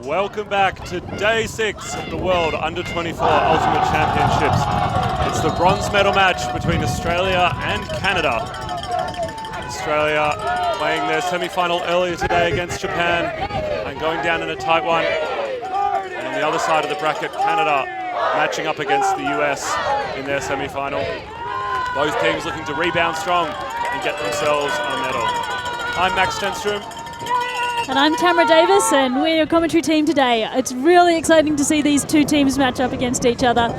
Welcome back to day 6 of the World Under-24 Ultimate Championships. It's the bronze medal match between Australia and Canada. Australia playing their semi-final earlier today against Japan and going down in a tight one. And on the other side of the bracket, Canada matching up against the US in their semi-final. Both teams looking to rebound strong and get themselves a medal. I'm Max Stenstrom. And I'm Tamara Davis, and we're your commentary team today. It's really exciting to see these two teams match up against each other.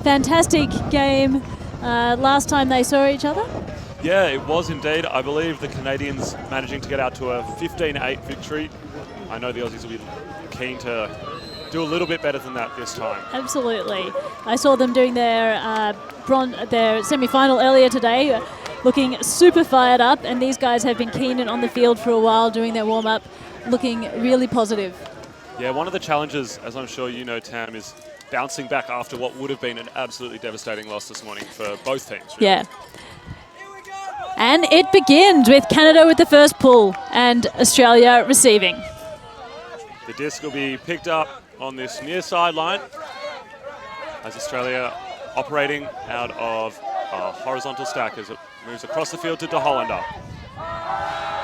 Fantastic game last time they saw each other. Yeah, it was indeed. I believe the Canadians managing to get out to a 15-8 victory. I know the Aussies will be keen to do a little bit better than that this time. Absolutely. I saw them doing their semi-final earlier today, looking super fired up, and these guys have been keen and on the field for a while doing their warm-up, looking really positive. Yeah, one of the challenges, as I'm sure you know, Tam, is bouncing back after what would have been an absolutely devastating loss this morning for both teams. Really. Yeah. And it begins with Canada with the first pull and Australia receiving. The disc will be picked up on this near sideline as Australia operating out of a horizontal stack as it moves across the field to De Hollander.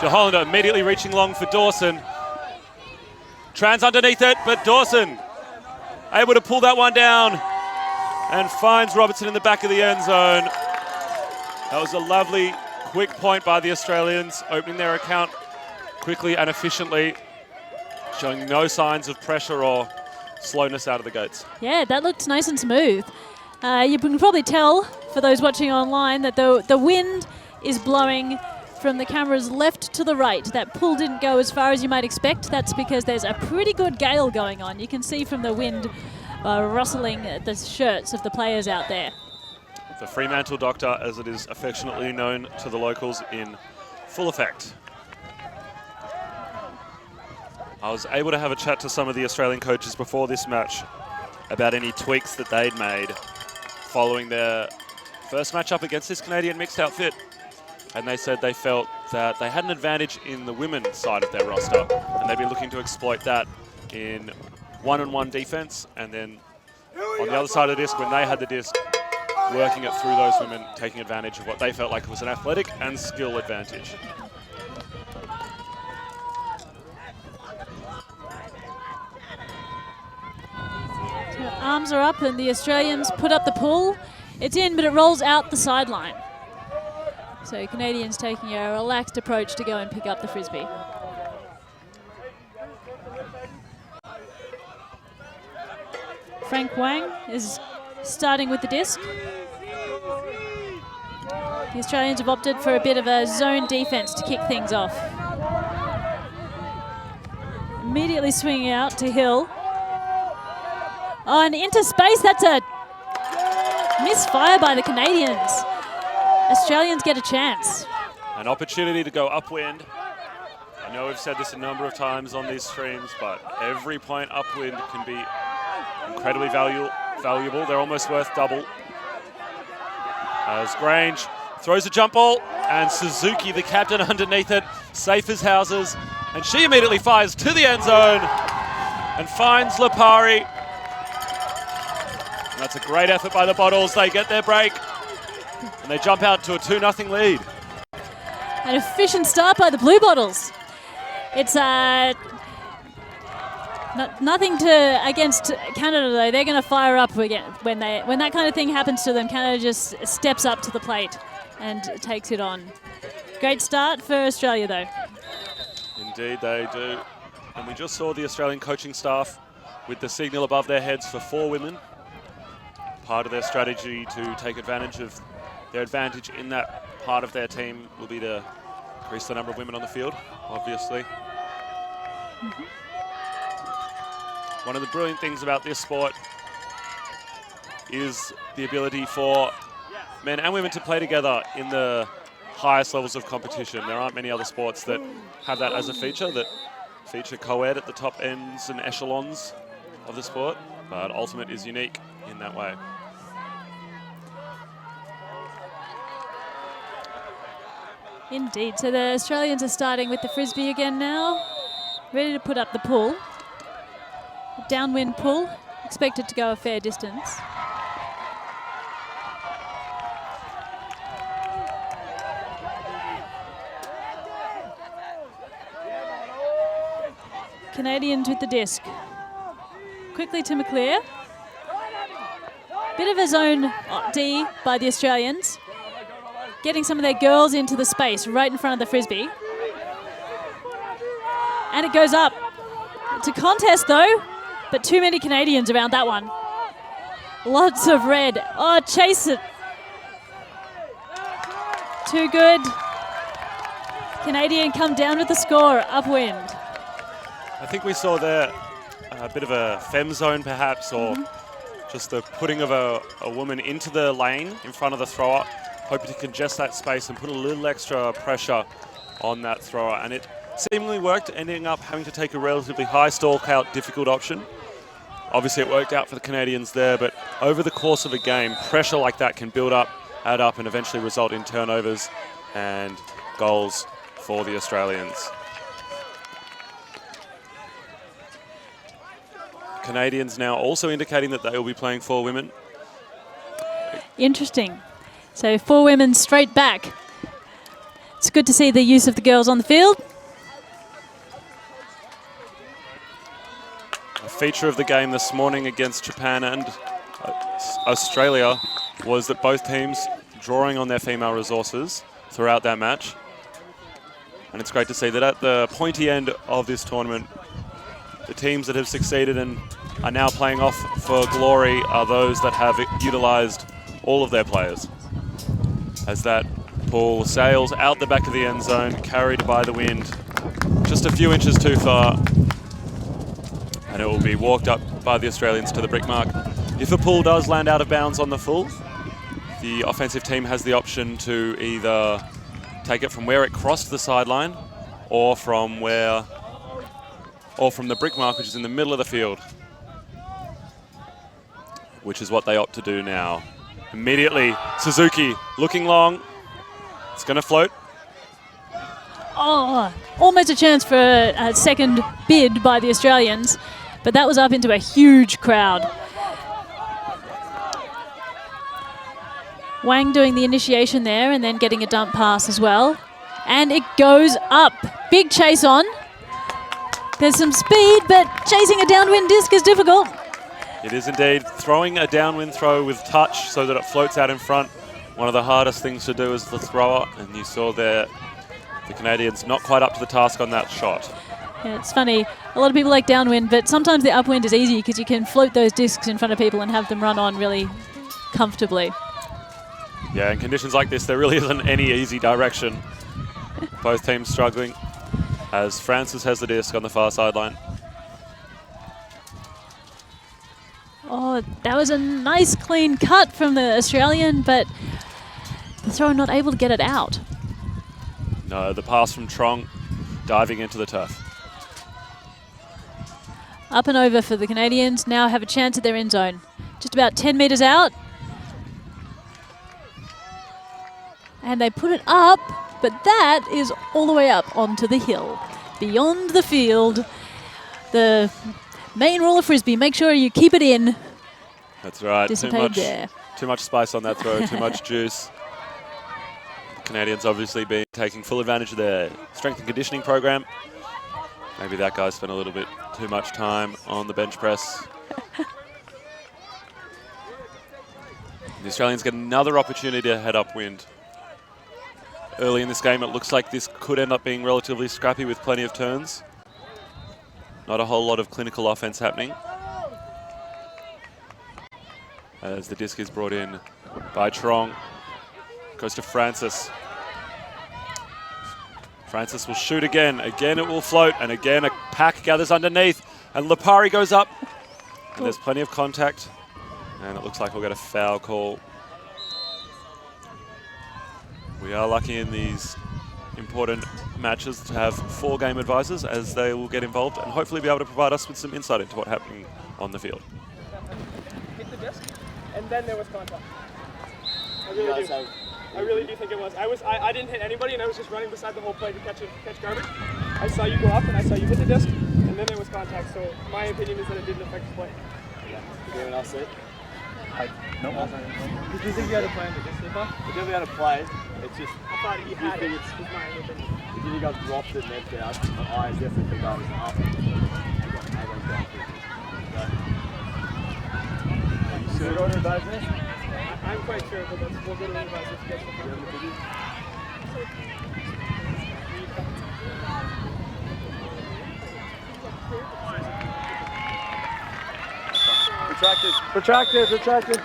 De Hollander immediately reaching long for Dawson. Trans underneath it, but Dawson able to pull that one down and finds Robertson in the back of the end zone. That was a lovely, quick point by the Australians, opening their account quickly and efficiently, showing no signs of pressure or slowness out of the gates. Yeah, that looked nice and smooth. You can probably tell, for those watching online, that the wind is blowing from the camera's left to the right. That pull didn't go as far as you might expect. That's because there's a pretty good gale going on. You can see from the wind rustling the shirts of the players out there. The Fremantle Doctor, as it is affectionately known to the locals, in full effect. I was able to have a chat to some of the Australian coaches before this match about any tweaks that they'd made following their first match-up against this Canadian mixed outfit. And they said they felt that they had an advantage in the women's side of their roster, and they'd be looking to exploit that in one-on-one defense, and then on the other side of the disc, when they had the disc, working it through those women, taking advantage of what they felt like was an athletic and skill advantage. So arms are up and the Australians put up the pull. It's in, but it rolls out the sideline. So Canadians taking a relaxed approach to go and pick up the frisbee. Frank Wang is starting with the disc. The Australians have opted for a bit of a zone defense to kick things off. Immediately swinging out to Hill. Oh, and into space, that's a misfire by the Canadians. Australians get a chance. An opportunity to go upwind. I know we've said this a number of times on these streams, but every point upwind can be incredibly valuable. They're almost worth double. As Grange throws a jump ball, and Suzuki, the captain, underneath it, safe as houses, and she immediately fires to the end zone and finds Lipari. And that's a great effort by the Bottles. They get their break, and they jump out to a 2-0 lead. An efficient start by the Blue Bottles. It's nothing against Canada though. They're going to fire up again when that kind of thing happens to them. Canada just steps up to the plate and takes it on. Great start for Australia though. Indeed they do. And we just saw the Australian coaching staff with the signal above their heads for 4 women. Part of their strategy to take advantage of their advantage in that part of their team will be to increase the number of women on the field, obviously. Mm-hmm. One of the brilliant things about this sport is the ability for men and women to play together in the highest levels of competition. There aren't many other sports that have that as a feature, that feature co-ed at the top ends and echelons of the sport, but Ultimate is unique in that way. Indeed. So the Australians are starting with the frisbee again now, ready to put up the pull. Downwind pull, expected to go a fair distance. Canadians with the disc. Quickly to McClear. Bit of a zone D by the Australians. Getting some of their girls into the space right in front of the frisbee. And it goes up. It's a contest though, but too many Canadians around that one. Lots of red. Oh, chase it. Too good. Canadian come down with the score, upwind. I think we saw there a bit of a fem zone perhaps, or just the putting of a woman into the lane in front of the thrower, hoping to congest that space and put a little extra pressure on that thrower. And it seemingly worked, ending up having to take a relatively high stalk out, difficult option. Obviously it worked out for the Canadians there, but over the course of a game, pressure like that can build up, add up, and eventually result in turnovers and goals for the Australians. Canadians now also indicating that they will be playing 4 women. Interesting. So 4 women straight back. It's good to see the use of the girls on the field. A feature of the game this morning against Japan and Australia was that both teams drawing on their female resources throughout that match. And it's great to see that at the pointy end of this tournament, the teams that have succeeded and are now playing off for glory are those that have utilised all of their players. As that ball sails out the back of the end zone, carried by the wind, just a few inches too far, and it will be walked up by the Australians to the brick mark. If a pull does land out of bounds on the full, the offensive team has the option to either take it from where it crossed the sideline or from the brick mark, which is in the middle of the field, which is what they opt to do now. Immediately, Suzuki looking long. It's going to float. Oh, almost a chance for a second bid by the Australians, but that was up into a huge crowd. Wang doing the initiation there and then getting a dump pass as well. And it goes up. Big chase on. There's some speed, but chasing a downwind disc is difficult. It is indeed. Throwing a downwind throw with touch so that it floats out in front. One of the hardest things to do as the thrower, and you saw there the Canadians not quite up to the task on that shot. Yeah, it's funny. A lot of people like downwind, but sometimes the upwind is easy because you can float those discs in front of people and have them run on really comfortably. Yeah, in conditions like this, there really isn't any easy direction. Both teams struggling as Francis has the disc on the far sideline. Oh, that was a nice clean cut from the Australian, but the thrower not able to get it out. No, the pass from Trong diving into the turf. Up and over for the Canadians, now have a chance at their end zone. Just about 10 metres out. And they put it up, but that is all the way up onto the hill. Beyond the field, the main rule of Frisbee, make sure you keep it in. That's right. Too much spice on that throw, too much juice. The Canadians obviously been taking full advantage of their strength and conditioning program. Maybe that guy spent a little bit too much time on the bench press. The Australians get another opportunity to head upwind. Early in this game, it looks like this could end up being relatively scrappy with plenty of turns. Not a whole lot of clinical offense happening. As the disc is brought in by Trong. Goes to Francis. Francis will shoot again. Again it will float, and again a pack gathers underneath. And Lipari goes up. And there's plenty of contact. And it looks like we'll get a foul call. We are lucky in these important matches to have 4 game advisors, as they will get involved and hopefully be able to provide us with some insight into what's happening on the field. Hit the disc, and then there was contact. You guys have I really do think it was. I didn't hit anybody, and I was just running beside the whole play to catch garbage. I saw you go up, and I saw you hit the disc, and then there was contact. So my opinion is that it didn't affect the play. Yeah. Did anyone else see it? No. Did you think you had a play on the disc slipper? You definitely had a play. It's just. I thought you had it. It's my opinion. If you got dropped and left out, my eyes definitely think I was up. So you go to revise this? I'm quite sure, but we'll go to revise it to get the Retracted.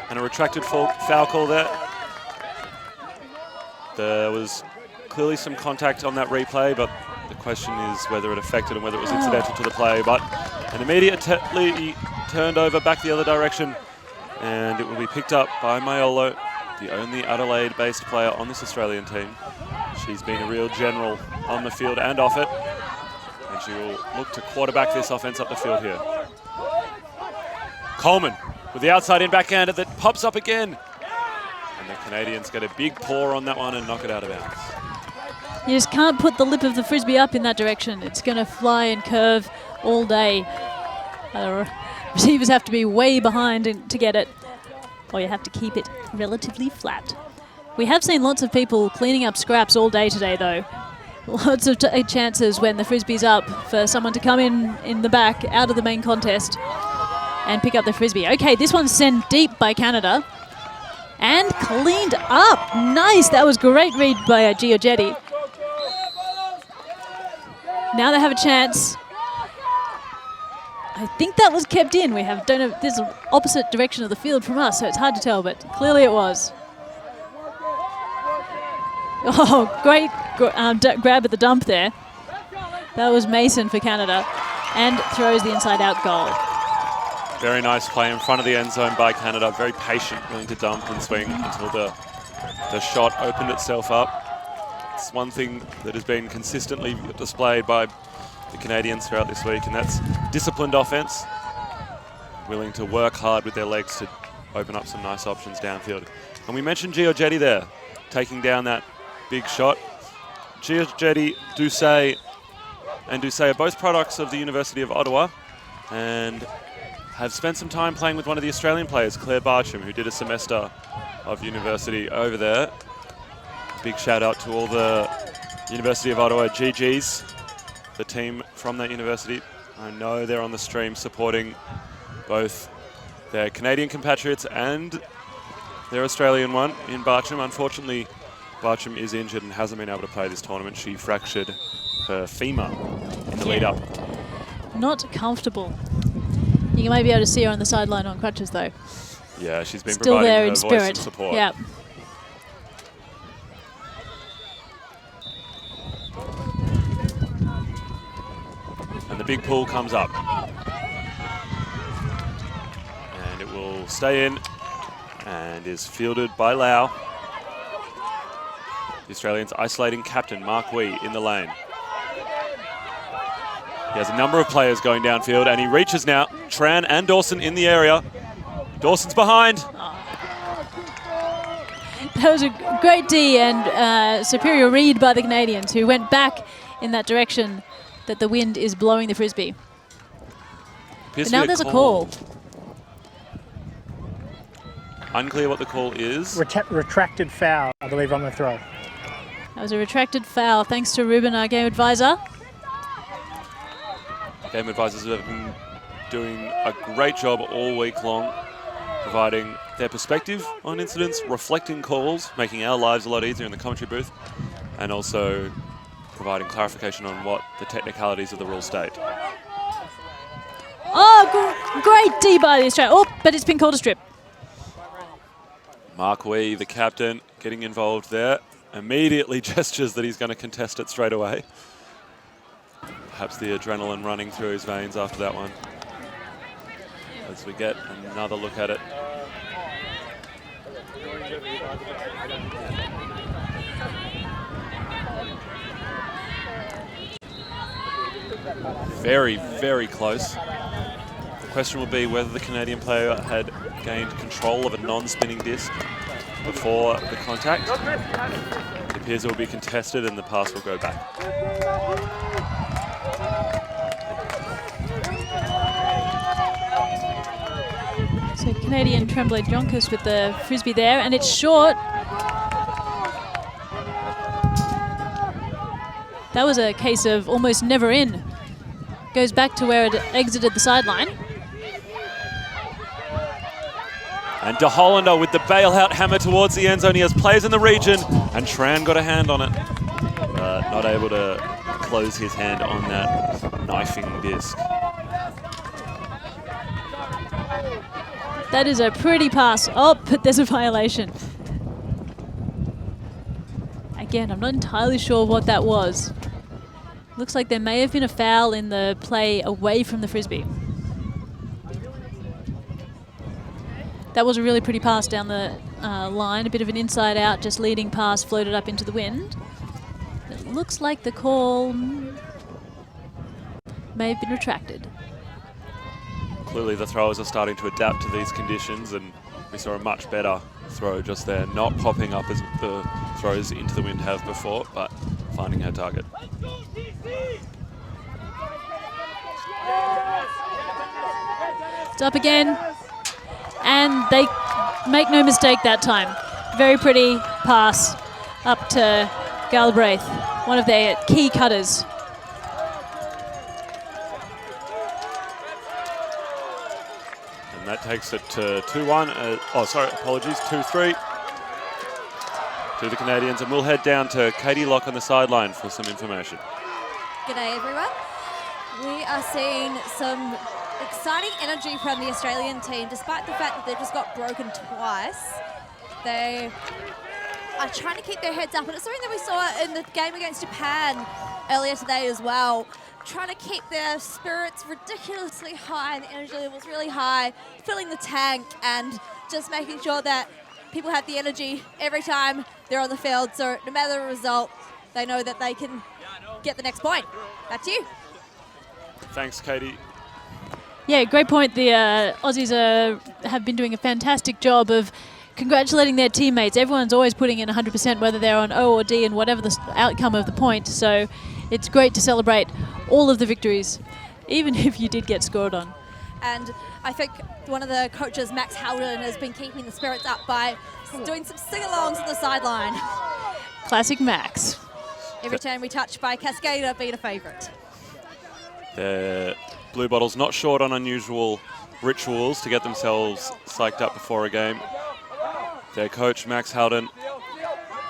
And a retracted foul call there. There was clearly some contact on that replay, but the question is whether it affected and whether it was incidental to the play. But an immediately turned over back the other direction, and it will be picked up by Maiolo, the only Adelaide-based player on this Australian team. She's been a real general on the field and off it, and she will look to quarterback this offense up the field here. Coleman with the outside in backhander that pops up again. And the Canadians get a big paw on that one and knock it out of bounds. You just can't put the lip of the frisbee up in that direction. It's going to fly and curve all day. Receivers have to be way behind to get it, or you have to keep it relatively flat. We have seen lots of people cleaning up scraps all day today, though. Lots of chances when the frisbee's up for someone to come in the back out of the main contest and pick up the frisbee. Okay, this one's sent deep by Canada and cleaned up. Nice, that was great read by Giorgetti. Now they have a chance. I think that was kept in. Don't know, there's an opposite direction of the field from us, so it's hard to tell, but clearly it was. Oh, great grab at the dump there. That was Mason for Canada, and throws the inside-out goal. Very nice play in front of the end zone by Canada. Very patient, willing to dump and swing until the shot opened itself up. It's one thing that has been consistently displayed by the Canadians throughout this week, and that's disciplined offense. Willing to work hard with their legs to open up some nice options downfield. And we mentioned Giorgetti there, taking down that big shot. Giorgetti, Doucet, and Doucet are both products of the University of Ottawa, and have spent some time playing with one of the Australian players, Claire Bartram, who did a semester of university over there. Big shout out to all the University of Ottawa GGs, the team from that university. I know they're on the stream supporting both their Canadian compatriots and their Australian one in Bartram. Unfortunately, Bartram is injured and hasn't been able to play this tournament. She fractured her femur in the lead up. Not comfortable. You may be able to see her on the sideline on crutches, though. Yeah, she's been still providing there her in voice spirit. and support. Yeah. And the big pull comes up. And it will stay in and is fielded by Lau. The Australians isolating captain Mark Wee in the lane. He has a number of players going downfield, and he reaches now. Tran and Dawson in the area. Dawson's behind. That was a great D and superior read by the Canadians, who went back in that direction that the wind is blowing the frisbee. But now there's a call. Unclear what the call is. Retracted foul, I believe, on the throw. That was a retracted foul, thanks to Ruben, our game advisor. Game advisors have been doing a great job all week long, providing their perspective on incidents, reflecting calls, making our lives a lot easier in the commentary booth, and also providing clarification on what the technicalities of the rule state. Oh, great D by the Australian. Oh, but it's been called a strip. Mark Wee, the captain, getting involved there. Immediately gestures that he's going to contest it straight away. Perhaps the adrenaline running through his veins after that one. As we get another look at it. Very, very close. The question will be whether the Canadian player had gained control of a non-spinning disc before the contact. It appears it will be contested and the pass will go back. So Canadian Tremblay Jonkers with the frisbee there, and it's short. That was a case of almost never in. Goes back to where it exited the sideline. And De Hollander with the bailout hammer towards the end zone. He has players in the region, and Tran got a hand on it. Not able to close his hand on that knifing disc. That is a pretty pass. Oh, but there's a violation. Again, I'm not entirely sure what that was. Looks like there may have been a foul in the play away from the frisbee. That was a really pretty pass down the line, a bit of an inside out, just leading pass floated up into the wind. It looks like the call may have been retracted. Clearly the throwers are starting to adapt to these conditions, and we saw a much better throw just there, not popping up as the throws into the wind have before, but finding her target. It's up again, and they make no mistake that time. Very pretty pass up to Galbraith, one of their key cutters. And that takes it to 2-1. 2-3 to the Canadians. And we'll head down to Katie Locke on the sideline for some information. G'day everyone. We are seeing some exciting energy from the Australian team, despite the fact that they just got broken twice. They are trying to keep their heads up, and it's something that we saw in the game against Japan earlier today as well. Trying to keep their spirits ridiculously high and the energy levels really high, filling the tank and just making sure that people have the energy every time they're on the field. So no matter the result, they know that they can get the next point. Back to you. Thanks, Katie. Yeah, great point. The Aussies have been doing a fantastic job of congratulating their teammates. Everyone's always putting in 100%, whether they're on O or D and whatever the outcome of the point. So it's great to celebrate all of the victories, even if you did get scored on. And I think one of the coaches, Max Howden, has been keeping the spirits up by doing some sing-alongs on the sideline. Classic Max. Every time we touch by Cascader being a favourite. The Blue Bottles not short on unusual rituals to get themselves psyched up before a game. Their coach, Max Howden,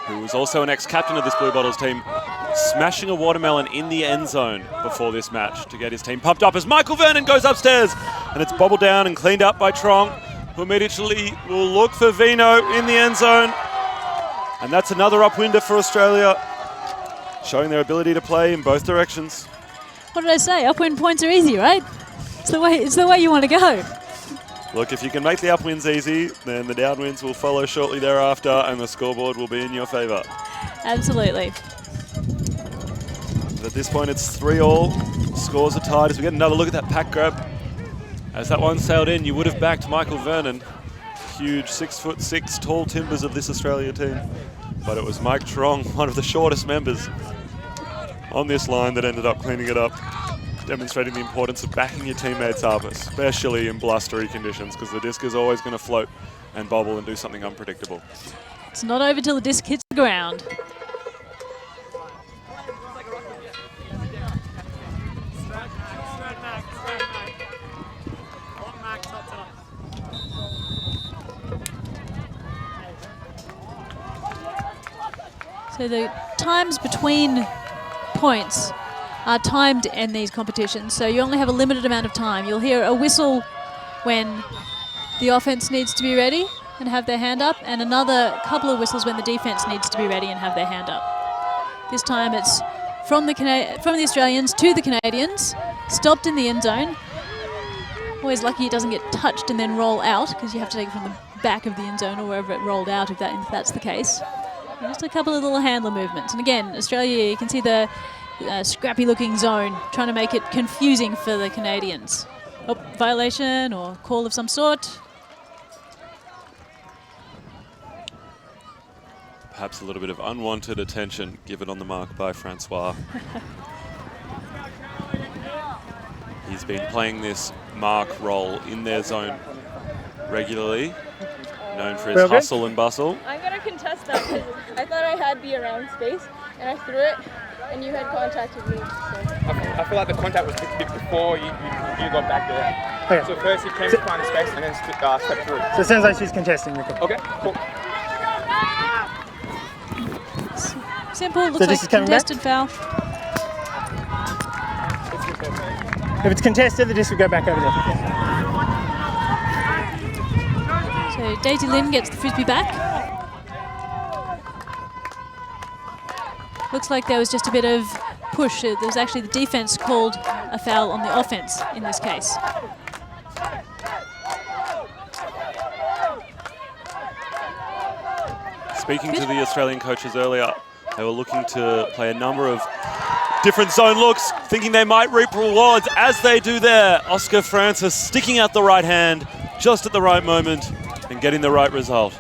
who was also an ex-captain of this Blue Bottles team, smashing a watermelon in the end zone before this match to get his team pumped up as Michael Vernon goes upstairs, and it's bobbled down and cleaned up by Trong, who immediately will look for Vino in the end zone. And that's another upwinder for Australia, showing their ability to play in both directions. What did I say? Upwind points are easy, right? It's the way you want to go. Look, if you can make the upwinds easy, then the downwinds will follow shortly thereafter, and the scoreboard will be in your favour. Absolutely. But at this point, it's 3-all. Scores are tied as we get another look at that pack grab. As that one sailed in, you would have backed Michael Vernon. Huge 6'6" tall timbers of this Australia team. But it was Mike Trong, one of the shortest members on this line, that ended up cleaning it up, demonstrating the importance of backing your teammates up, especially in blustery conditions, because the disc is always going to float and bobble and do something unpredictable. It's not over till the disc hits the ground. So the times between points are timed in these competitions, so you only have a limited amount of time. You'll hear a whistle when the offense needs to be ready and have their hand up, and another couple of whistles when the defense needs to be ready and have their hand up. This time it's from the Australians to the Canadians, stopped in the end zone. Always lucky it doesn't get touched and then roll out, because you have to take it from the back of the end zone or wherever it rolled out if that's the case. And just a couple of little handler movements. And again, Australia, you can see the scrappy looking zone, trying to make it confusing for the Canadians. Oh, violation or call of some sort. Perhaps a little bit of unwanted attention given on the mark by Francois. He's been playing this mark role in their zone regularly, known for his hustle and bustle. I'm going to contest that because I thought I had the around space, and I threw it, and you had contacted me. So. I feel like the contact was before you got back there. Okay. So first he came to find the space and then stepped through. So it sounds like she's contesting. Okay, cool. Simple, looks So this like is coming back? contested foul. If it's contested, the disc will go back over there. So Daisy Lynn gets the frisbee back. Looks like there was just a bit of push. There was actually the defense called a foul on the offense in this case. Speaking to the Australian coaches earlier, they were looking to play a number of different zone looks, thinking they might reap rewards, as they do there. Oscar Francis sticking out the right hand just at the right moment and getting the right result.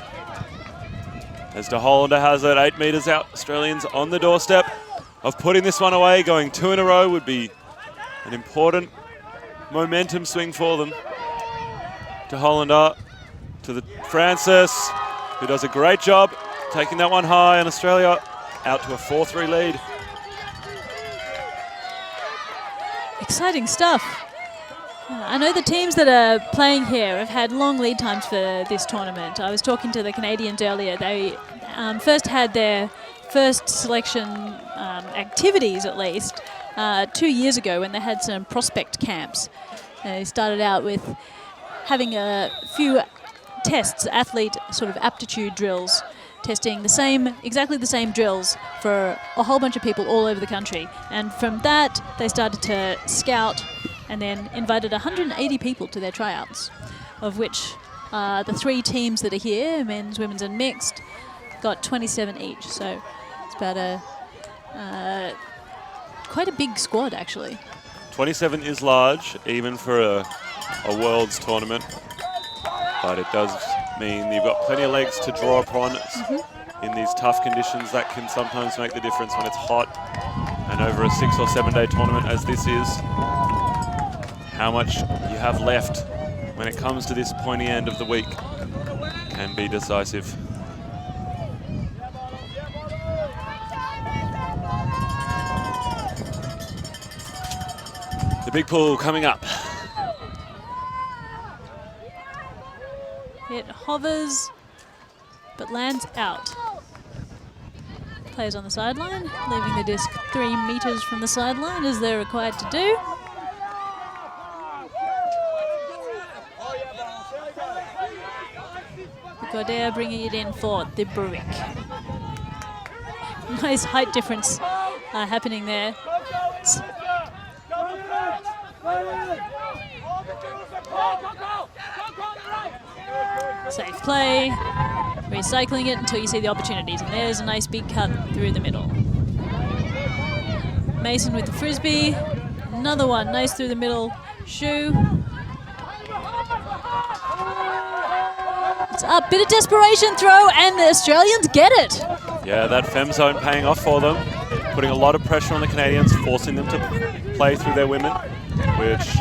As De Hollander has it, 8 metres out, Australians on the doorstep of putting this one away. Going 2 in a row would be an important momentum swing for them. De Hollander to the Francis, who does a great job taking that one high, and Australia out to a 4-3 lead. Exciting stuff. I know the teams that are playing here have had long lead times for this tournament. I was talking to the Canadians earlier. They first had their first selection activities, at least, 2 years ago when they had some prospect camps. They started out with having a few tests, athlete sort of aptitude drills, testing exactly the same drills for a whole bunch of people all over the country. And from that, they started to scout and then invited 180 people to their tryouts, of which the 3 teams that are here, men's, women's and mixed, got 27 each. So it's about quite a big squad, actually. 27 is large, even for a Worlds tournament, but it does mean you've got plenty of legs to draw upon in these tough conditions. That can sometimes make the difference when it's hot, and over a 6 or 7 day tournament as this is, how much you have left when it comes to this pointy end of the week can be decisive. The big pool coming up. It hovers, but lands out. Players on the sideline, leaving the disc 3 metres from the sideline, as they're required to do. Goddard bringing it in for the brick. Nice height difference happening there. Safe play, recycling it until you see the opportunities, and there's a nice big cut through the middle. Mason with the frisbee, another one, nice through the middle, shoe. It's up, bit of desperation throw, and the Australians get it. Yeah, that fem zone paying off for them, putting a lot of pressure on the Canadians, forcing them to play through their women, which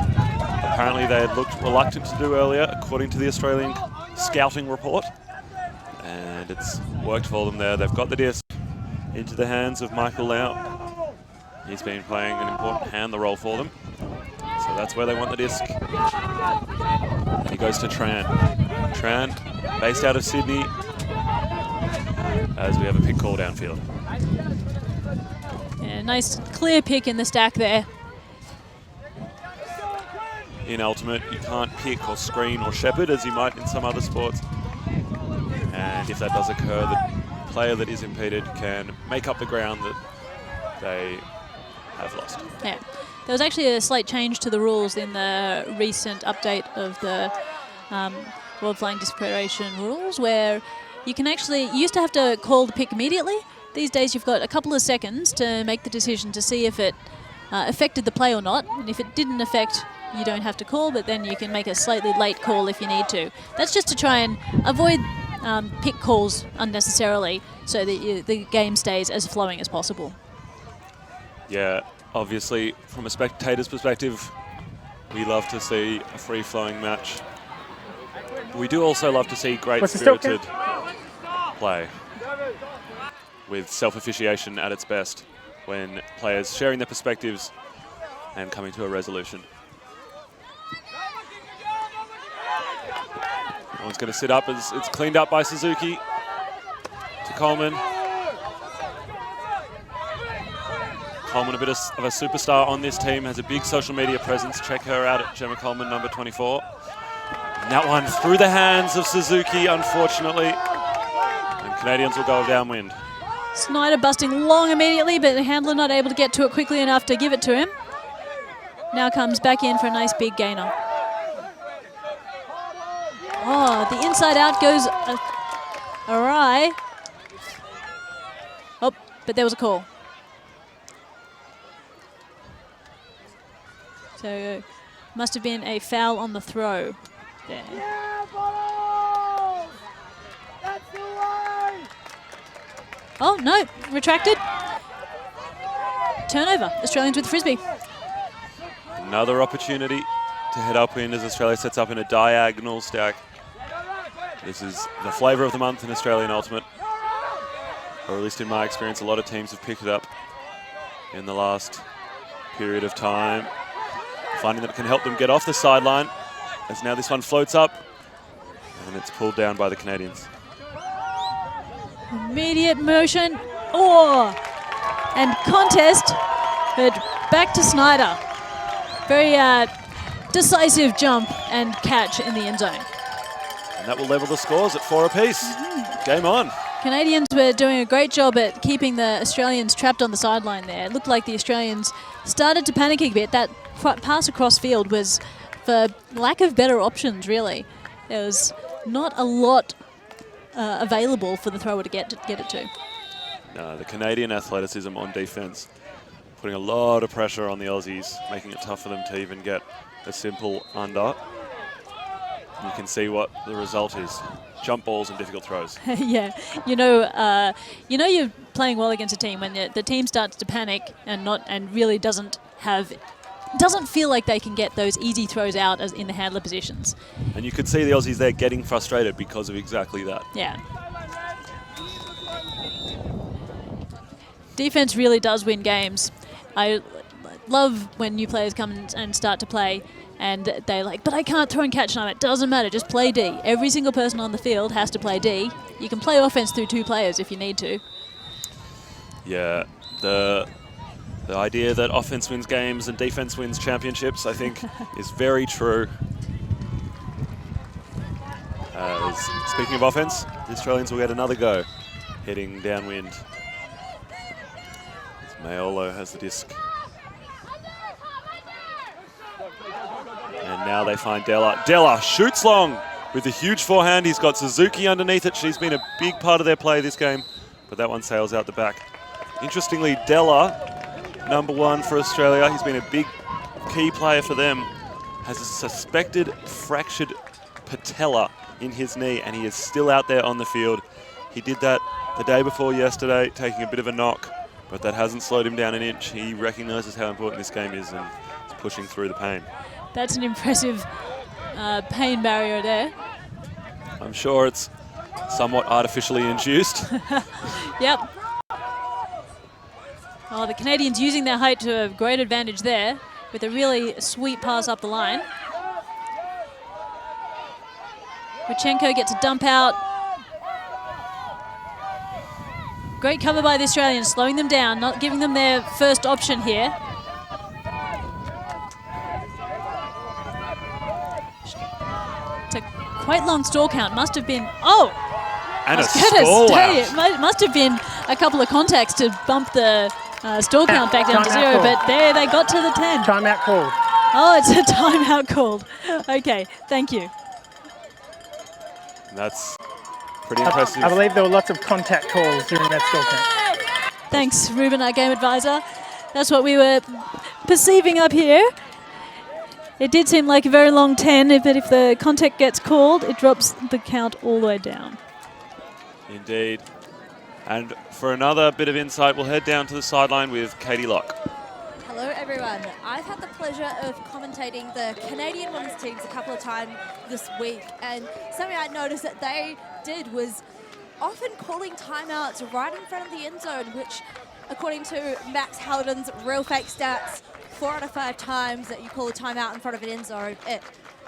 apparently they had looked reluctant to do earlier, according to the Australian scouting report. And it's worked for them there. They've got the disc into the hands of Michael Lau. He's been playing an important hand the role for them. So that's where they want the disc. And he goes to Tran. Tran, based out of Sydney, as we have a pick call downfield. Yeah, nice clear pick in the stack there. In ultimate, you can't pick or screen or shepherd as you might in some other sports. And if that does occur, the player that is impeded can make up the ground that they have lost. Yeah. There was actually a slight change to the rules in the recent update of the World Flying Disc Federation rules, where you can actually, you used to have to call the pick immediately. These days you've got a couple of seconds to make the decision to see if it affected the play or not. And if it didn't affect, you don't have to call, but then you can make a slightly late call if you need to. That's just to try and avoid pick calls unnecessarily so that the game stays as flowing as possible. Yeah, obviously, from a spectator's perspective, we love to see a free-flowing match. We do also love to see great spirited play with self-officiation at its best when players sharing their perspectives and coming to a resolution. One's going to sit up as it's cleaned up by Suzuki to Coleman. Coleman, a bit of a superstar on this team, has a big social media presence. Check her out at Gemma Coleman, number 24. And that one through the hands of Suzuki, unfortunately. And Canadians will go downwind. Snyder busting long immediately, but the handler not able to get to it quickly enough to give it to him. Now comes back in for a nice big gainer. Oh, the inside out goes awry. Oh, but there was a call. So must have been a foul on the throw there. Oh, no, retracted. Turnover, Australians with Frisbee. Another opportunity to head upwind as Australia sets up in a diagonal stack. This is the flavour of the month in Australian Ultimate. Or at least in my experience, a lot of teams have picked it up in the last period of time, finding that it can help them get off the sideline, as now this one floats up and it's pulled down by the Canadians. Immediate motion, oh, and contest, but back to Snyder. Very decisive jump and catch in the end zone. And that will level the scores at 4 apiece. Game on. Canadians were doing a great job at keeping the Australians trapped on the sideline there. It looked like the Australians started to panic a bit. That pass across field was for lack of better options, really. There was not a lot available for the thrower to get it to. No, the Canadian athleticism on defense, putting a lot of pressure on the Aussies, making it tough for them to even get a simple under. You can see what the result is. Jump balls and difficult throws. Yeah, you know you're playing well against a team when the team starts to panic and really doesn't feel like they can get those easy throws out as in the handler positions. And you could see the Aussies there getting frustrated because of exactly that. Yeah. Defense really does win games. I love when new players come and start to play and they're like, but I can't throw and catch. It doesn't matter, just play D. Every single person on the field has to play D. You can play offense through 2 players if you need to. Yeah, the idea that offense wins games and defense wins championships, I think, is very true. Speaking of offense, the Australians will get another go heading downwind. As Mayolo has the disc. And now they find Della. Della shoots long with a huge forehand. He's got Suzuki underneath it. She's been a big part of their play this game, but that one sails out the back. Interestingly, Della, number 1 for Australia, he's been a big key player for them, has a suspected fractured patella in his knee, and he is still out there on the field. He did that the day before yesterday, taking a bit of a knock, but that hasn't slowed him down an inch. He recognises how important this game is and is pushing through the pain. That's an impressive pain barrier there. I'm sure it's somewhat artificially induced. Yep. Oh, the Canadians using their height to a great advantage there with a really sweet pass up the line. Wachenko gets a dump out. Great cover by the Australians, slowing them down, not giving them their first option here. It's a quite long stall count. Must have been, oh! And a stall out. It must have been a couple of contacts to bump the stall count back down to 0, but there they got to the 10. Timeout called. Oh, it's a timeout called. Okay, thank you. That's pretty impressive. I believe there were lots of contact calls during that stall count. Thanks, Ruben, our game advisor. That's what we were perceiving up here. It did seem like a very long 10, but if the contact gets called, it drops the count all the way down. Indeed. And for another bit of insight, we'll head down to the sideline with Katie Locke. Hello everyone. I've had the pleasure of commentating the Canadian women's teams a couple of times this week, and something I noticed that they did was often calling timeouts right in front of the end zone, which according to Max Hallidan's real fake stats, 4 out of 5 times that you call a timeout in front of an end zone, it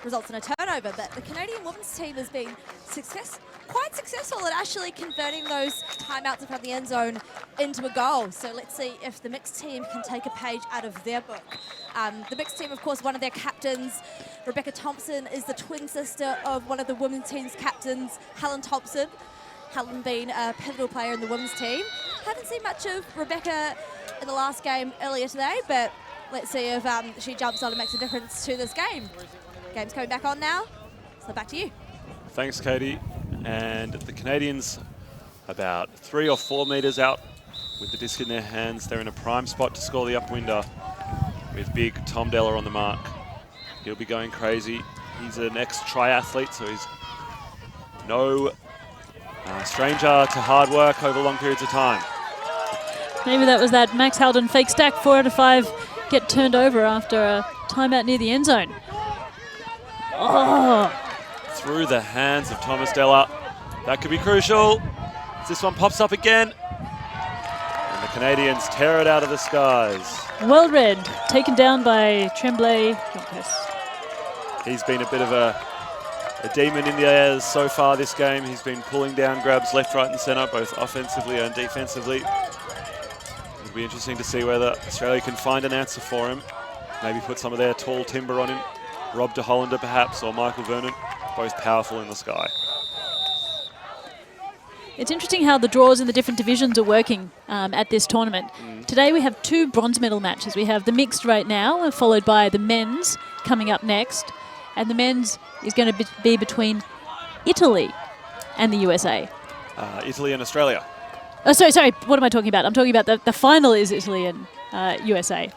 results in a turnover. But the Canadian women's team has been quite successful at actually converting those timeouts in front of the end zone into a goal. So let's see if the mixed team can take a page out of their book. The mixed team, of course, one of their captains, Rebecca Thompson, is the twin sister of one of the women's team's captains, Helen Thompson. Helen being a pivotal player in the women's team. Haven't seen much of Rebecca in the last game earlier today, but let's see if she jumps on and makes a difference to this game. Game's coming back on now, so back to you. Thanks, Katie. And the Canadians about 3 or 4 metres out with the disc in their hands. They're in a prime spot to score the upwinder with big Tom Della on the mark. He'll be going crazy. He's an ex-triathlete, so he's no stranger to hard work over long periods of time. Maybe that was that Max Hallidan fake stack. 4 out of 5 get turned over after a timeout near the end zone. Oh! Through the hands of Thomas Della. That could be crucial. This one pops up again. And the Canadians tear it out of the skies. Well read. Taken down by Tremblay. He's been a bit of a demon in the airs so far this game. He's been pulling down grabs left, right and centre, both offensively and defensively. It'll be interesting to see whether Australia can find an answer for him. Maybe put some of their tall timber on him. Rob de Hollander perhaps, or Michael Vernon, both powerful in the sky. It's interesting how the draws in the different divisions are working at this tournament. Today we have 2 bronze medal matches. We have the mixed right now, followed by the men's coming up next. And the men's is going to be between Italy and the USA. Italy and Australia. Oh, sorry. What am I talking about? I'm talking about the final is Italy and USA.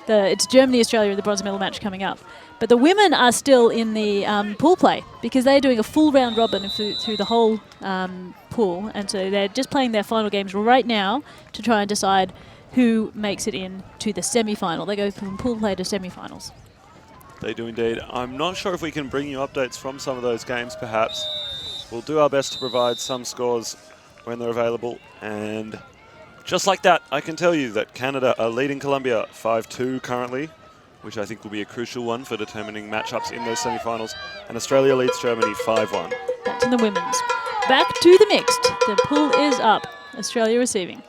It's Germany, Australia in the bronze medal match coming up. But the women are still in the pool play because they're doing a full round robin through the whole pool. And so they're just playing their final games right now to try and decide who makes it in to the semi-final. They go from pool play to semi-finals. They do indeed. I'm not sure if we can bring you updates from some of those games, perhaps. We'll do our best to provide some scores when they're available. And just like that, I can tell you that Canada are leading Colombia 5-2 currently, which I think will be a crucial one for determining matchups in those semi-finals. And Australia leads Germany 5-1. That's in the women's. Back to the mixed. The pool is up. Australia receiving.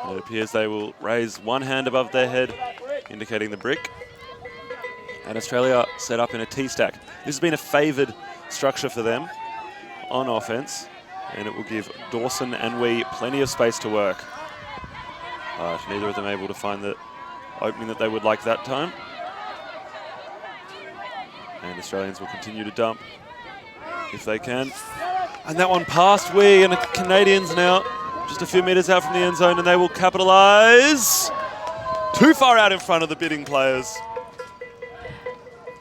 It appears they will raise one hand above their head, indicating the brick. And Australia set up in a T-stack. This has been a favoured structure for them on offense, and it will give Dawson and Wee plenty of space to work. Neither of them able to find the opening that they would like that time. And Australians will continue to dump if they can. And that one past Wee, and the Canadians now just a few metres out from the end zone, and they will capitalise. Too far out in front of the bidding players.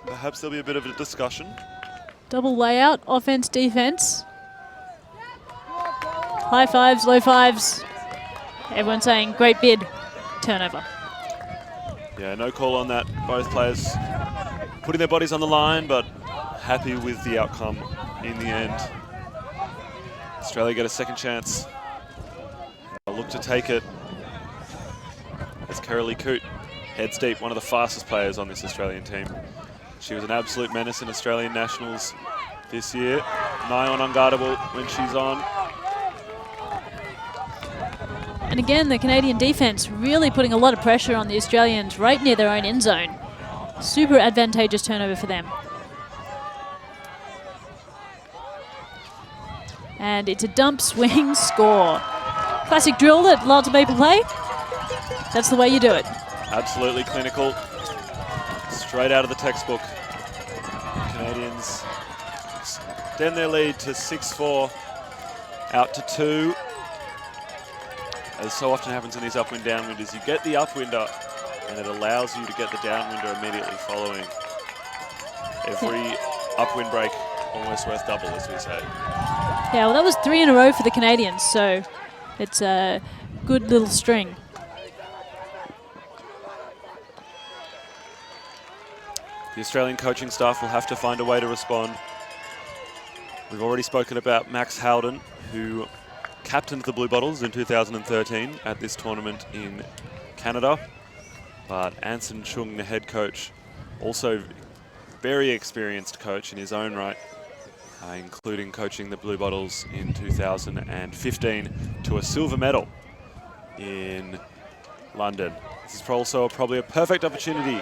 Perhaps there'll be a bit of a discussion. Double layout, offense, defense. High fives, low fives. Everyone saying great bid, turnover. Yeah, no call on that. Both players putting their bodies on the line, but happy with the outcome in the end. Australia get a second chance. They'll look to take it as Carolee Coote heads deep, one of the fastest players on this Australian team. She was an absolute menace in Australian Nationals this year. Nigh on unguardable when she's on. And again, the Canadian defense really putting a lot of pressure on the Australians right near their own end zone. Super advantageous turnover for them. And it's a dump, swing, score. Classic drill that lots of people play. That's the way you do it. Absolutely clinical. Straight out of the textbook. Canadians extend their lead to 6-4, out to 2. As so often happens in these upwind downwind, is you get the upwinder and it allows you to get the downwinder immediately following. Every upwind break almost worth double, as we say. Yeah, well, that was 3 in a row for the Canadians, so it's a good little string. The Australian coaching staff will have to find a way to respond. We've already spoken about Max Howden, who captained the Blue Bottles in 2013 at this tournament in Canada. But Anson Chung, the head coach, also very experienced coach in his own right, including coaching the Blue Bottles in 2015 to a silver medal in London. This is also probably a perfect opportunity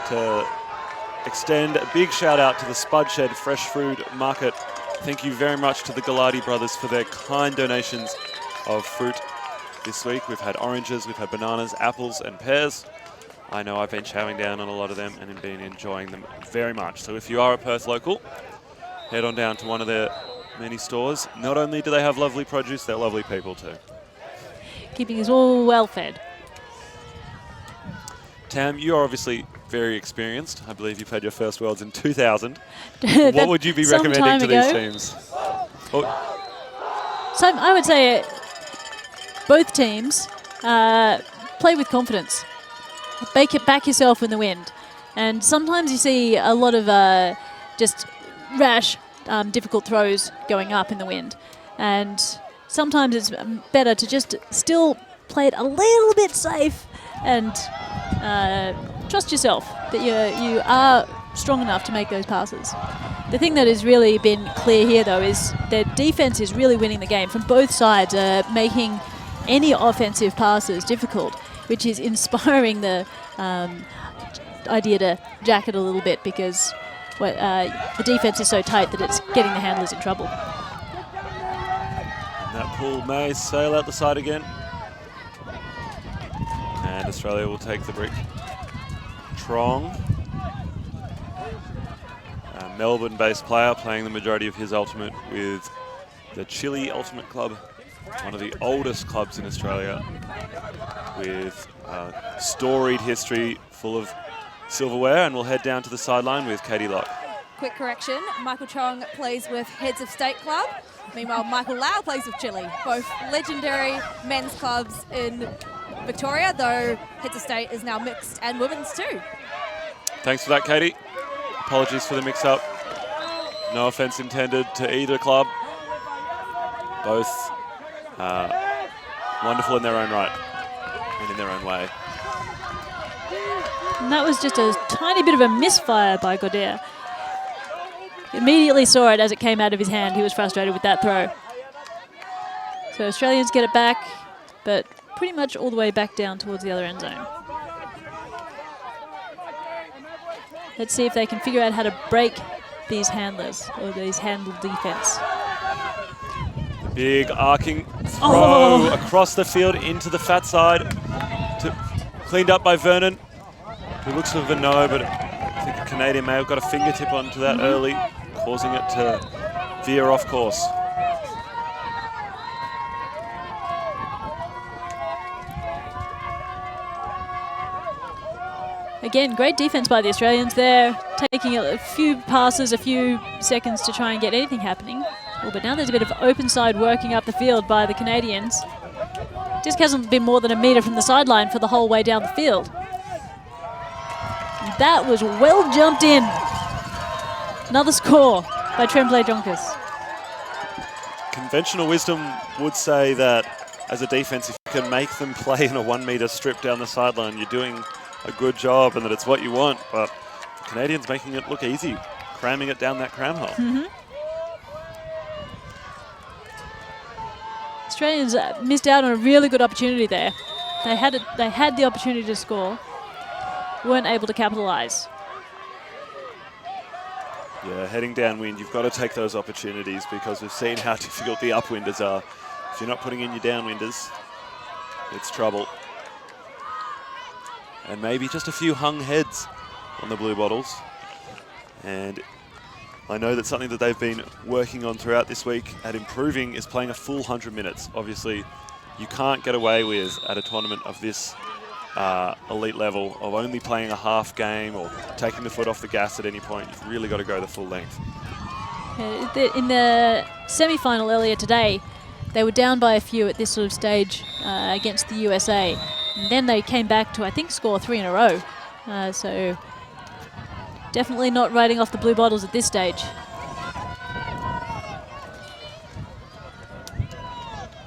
to extend a big shout out to the Spud Shed Fresh Food Market. Thank you very much to the Galati brothers for their kind donations of fruit this week. We've had oranges, we've had bananas, apples and pears. I know I've been chowing down on a lot of them and have been enjoying them very much. So if you are a Perth local, head on down to one of their many stores. Not only do they have lovely produce, they're lovely people too. Keeping us all well fed. Tam, you're obviously very experienced. I believe you've had your first Worlds in 2000. What would you be recommending to these teams? Oh. So I would say both teams play with confidence. Back yourself in the wind. And sometimes you see a lot of just rash, difficult throws going up in the wind. And sometimes it's better to just still play it a little bit safe and trust yourself that you are strong enough to make those passes. The thing that has really been clear here, though, is their defense is really winning the game from both sides, making any offensive passes difficult, which is inspiring the idea to jack it a little bit because the defense is so tight that it's getting the handlers in trouble. And that pool may sail out the side again. And Australia will take the brick. Trong, a Melbourne-based player playing the majority of his ultimate with the Chile Ultimate Club, one of the oldest clubs in Australia, with a storied history full of silverware. And we'll head down to the sideline with Katie Locke. Quick correction, Michael Chong plays with Heads of State Club. Meanwhile, Michael Lau plays with Chile, both legendary men's clubs in Victoria, though Heads of State is now mixed and women's too. Thanks for that, Katie. Apologies for the mix-up. No offense intended to either club. Both wonderful in their own right and in their own way. And that was just a tiny bit of a misfire by Goddard. Immediately saw it as it came out of his hand. He was frustrated with that throw. So Australians get it back, but pretty much all the way back down towards the other end zone. Let's see if they can figure out how to break these handlers or these handle defense. Big arcing throw across the field into the fat side. Cleaned up by Vernon, who looks for no, but I think the Canadian may have got a fingertip onto that early, causing it to veer off course. Again, great defense by the Australians there, taking a few passes, a few seconds to try and get anything happening. Oh, but now there's a bit of open side working up the field by the Canadians. Just hasn't been more than a metre from the sideline for the whole way down the field. That was well jumped in. Another score by Tremblay Joncas. Conventional wisdom would say that as a defense, if you can make them play in a 1 metre strip down the sideline, you're doing a good job and that it's what you want, but the Canadians making it look easy, cramming it down that cram hole. Australians missed out on a really good opportunity there. They had the opportunity to score, weren't able to capitalise. Yeah, heading downwind, you've got to take those opportunities because we've seen how difficult the upwinders are. If you're not putting in your downwinders, it's trouble. And maybe just a few hung heads on the Blue Bottles. And I know that something that they've been working on throughout this week at improving is playing a full 100 minutes. Obviously, you can't get away with, at a tournament of this elite level, of only playing a half game or taking the foot off the gas at any point. You've really got to go the full length. In the semi-final earlier today, they were down by a few at this sort of stage against the USA. And then they came back to, I think, score 3 in a row. So definitely not riding off the blue bottles at this stage.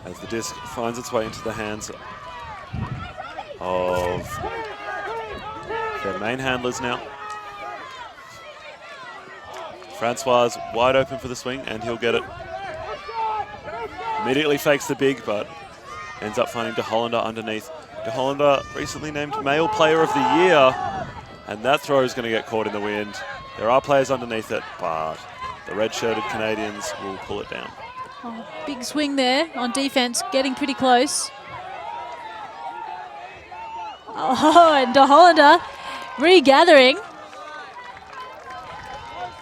As the disc finds its way into the hands of their main handlers now. Francois wide open for the swing, and he'll get it. Immediately fakes the big, but ends up finding De Hollander underneath. De Hollander recently named Male Player of the Year, and that throw is going to get caught in the wind. There are players underneath it, but the red-shirted Canadians will pull it down. Oh, big swing there on defense, getting pretty close. Oh, and De Hollander regathering.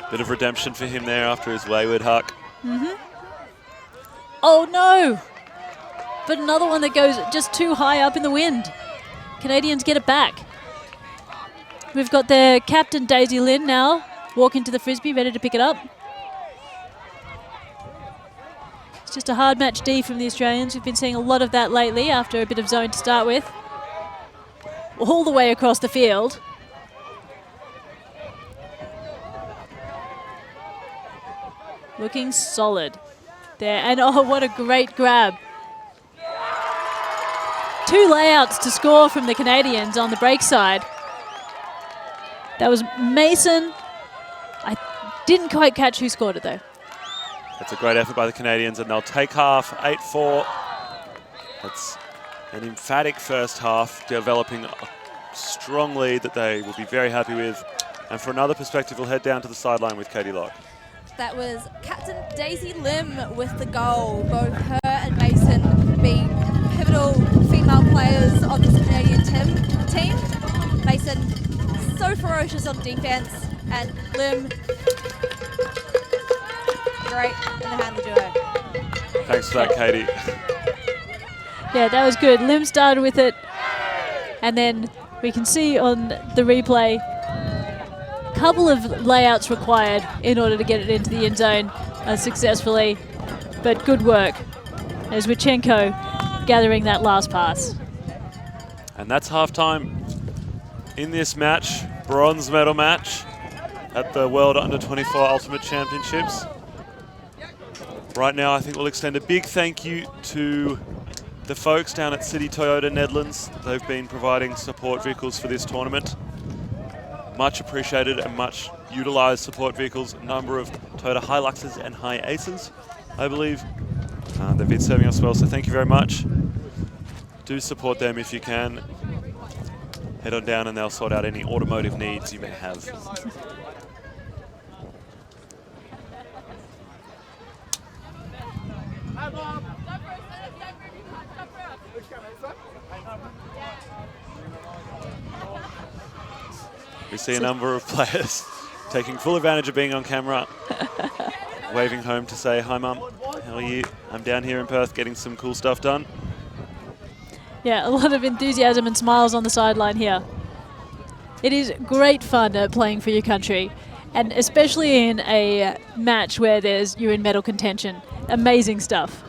Bit of redemption for him there after his wayward huck. Oh no! But another one that goes just too high up in the wind. Canadians get it back. We've got their captain, Daisy Lynn, now walking to the frisbee, ready to pick it up. It's just a hard match D from the Australians. We've been seeing a lot of that lately after a bit of zone to start with. All the way across the field. Looking solid there. And oh, what a great grab. 2 layouts to score from the Canadians on the break side. That was Mason. I didn't quite catch who scored it though. That's a great effort by the Canadians, and they'll take half, 8-4. That's an emphatic first half, developing a strong lead that they will be very happy with. And for another perspective, we'll head down to the sideline with Katie Locke. That was Captain Daisy Lim with the goal. Both her and Mason being pivotal female players on this Canadian team. Mason so ferocious on defense, and Lim great in the handle duo. Thanks for that, Katie. Yeah, that was good. Lim started with it, and then we can see on the replay couple of layouts required in order to get it into the end zone successfully, but good work as Wichenko gathering that last pass. And that's halftime in this match, bronze medal match at the World Under-24 Ultimate Championships. Right now, I think we'll extend a big thank you to the folks down at City Toyota Nedlands. They've been providing support vehicles for this tournament. Much appreciated and much utilised support vehicles. A number of Toyota Hiluxes and Hi Aces, I believe. They've been serving us well, so thank you very much. Do support them if you can. Head on down and they'll sort out any automotive needs you may have. We see a number of players taking full advantage of being on camera, waving home to say, "Hi Mum, how are you? I'm down here in Perth getting some cool stuff done." Yeah, a lot of enthusiasm and smiles on the sideline here. It is great fun playing for your country, and especially in a match where you're in medal contention. Amazing stuff.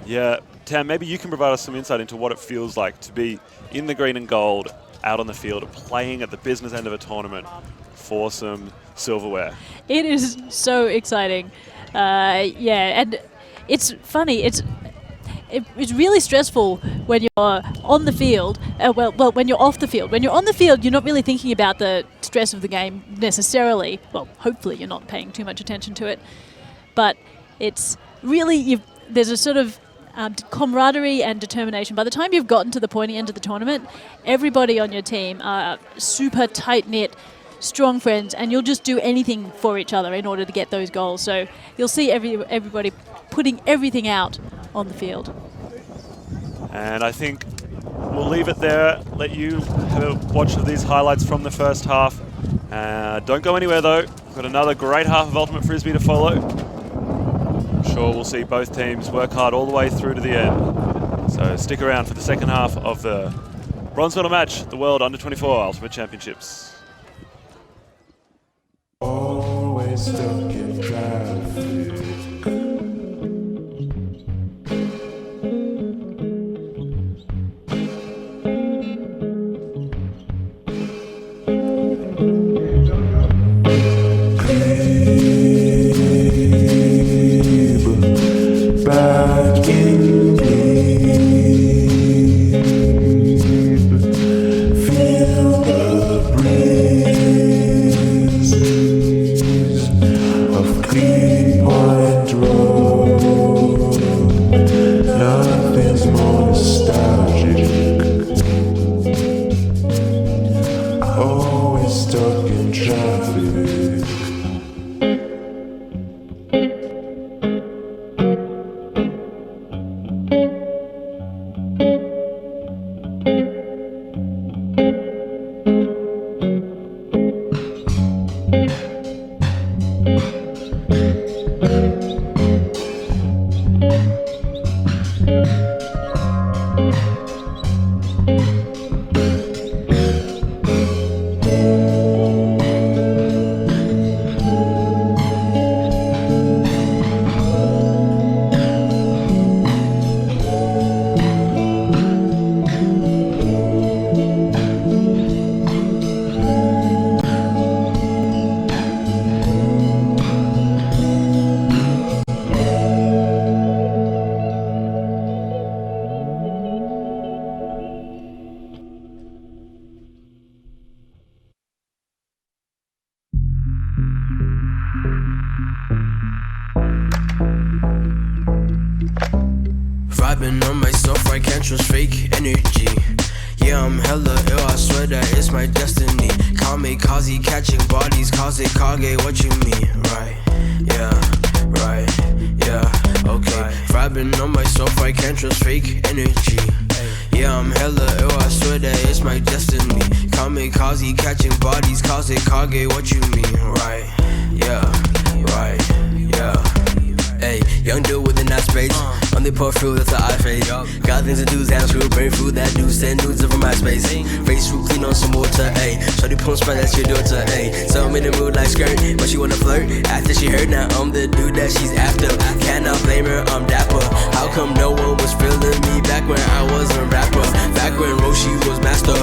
Yeah, Tam, maybe you can provide us some insight into what it feels like to be in the green and gold, out on the field, playing at the business end of a tournament for some silverware. It is so exciting. Yeah, and it's funny. It's really stressful when you're on the field. Well, when you're off the field. When you're on the field, you're not really thinking about the stress of the game necessarily. Well, hopefully you're not paying too much attention to it. But it's really, there's a sort of camaraderie and determination. By the time you've gotten to the pointy end of the tournament, everybody on your team are super tight-knit, strong friends, and you'll just do anything for each other in order to get those goals. So you'll see everybody putting everything out on the field. And I think we'll leave it there, let you have a watch of these highlights from the first half. Don't go anywhere though, we've got another great half of Ultimate Frisbee to follow. I'm sure we'll see both teams work hard all the way through to the end. So stick around for the second half of the bronze medal match, the World Under-24 Ultimate Championships. Always Always stuck in traffic. Back in deep, feel the breeze of Clean Point Road. Nothing's more nostalgic. Always stuck in traffic. Vibing on myself, I can't trust fake energy. Yeah, I'm hella ill, I swear that it's my destiny. Kamikaze, catching bodies, cause it kage, what you mean? Right, yeah, okay. Vibing on myself, I can't trust fake energy. Yeah, I'm hella ill, I swear that it's my destiny. Kamikaze, catching bodies, cause it kage, what you mean? Right, yeah. Hey, young dude with a nice space. Only pour through, that's the eye fade. Got things to do, hands through, brain food, that dude, send nudes over my space. Face through, clean on some water, ayy. Shorty pump spot, that's your daughter, ayy. So I'm in the mood like skirt, but she wanna flirt. After she heard, now I'm the dude that she's after. Cannot blame her, I'm dapper. How come no one was feeling me back when I was a rapper? Back when Roshi was master.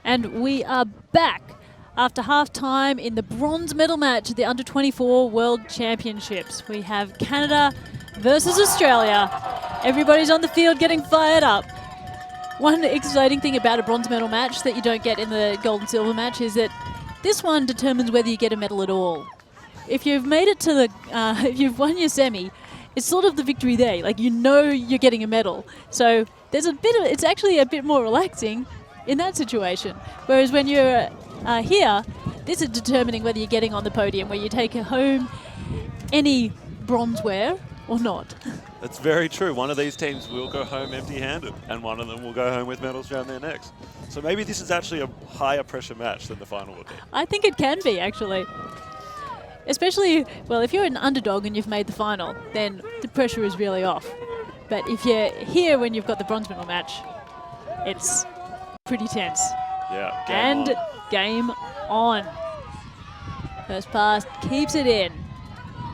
And we are back after half-time in the bronze medal match at the Under-24 World Championships. We have Canada versus Australia. Everybody's on the field getting fired up. One exciting thing about a bronze medal match that you don't get in the gold and silver match is that this one determines whether you get a medal at all. If you've made it to the, if you've won your semi, it's sort of the victory there. Like, you know you're getting a medal. So there's a bit of, it's actually a bit more relaxing in that situation. Whereas when you're here, this is determining whether you're getting on the podium, where you take home any bronzeware or not. That's very true. One of these teams will go home empty-handed, and one of them will go home with medals around their necks. So maybe this is actually a higher pressure match than the final would be. I think it can be, actually. Especially, well, if you're an underdog and you've made the final, then the pressure is really off. But if you're here when you've got the bronze medal match, it's pretty tense. Yeah, game on. First pass keeps it in.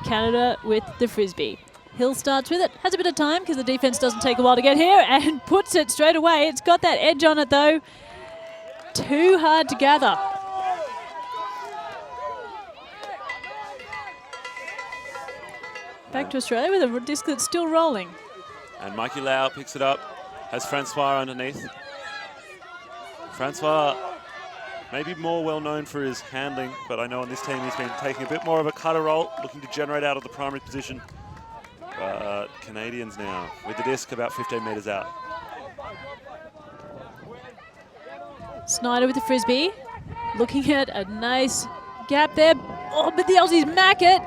Canada with the frisbee. Hill starts with it, has a bit of time because the defense doesn't take a while to get here, and puts it straight away. It's got that edge on it though. Too hard to gather. Back to Australia with a disc that's still rolling. And Mikey Lau picks it up, has Francois underneath. Francois maybe more well known for his handling, but I know on this team he's been taking a bit more of a cutter roll, looking to generate out of the primary position. Canadians now with the disc about 15 metres out. Snyder with the frisbee, looking at a nice gap there. Oh, but the Aussies mack it.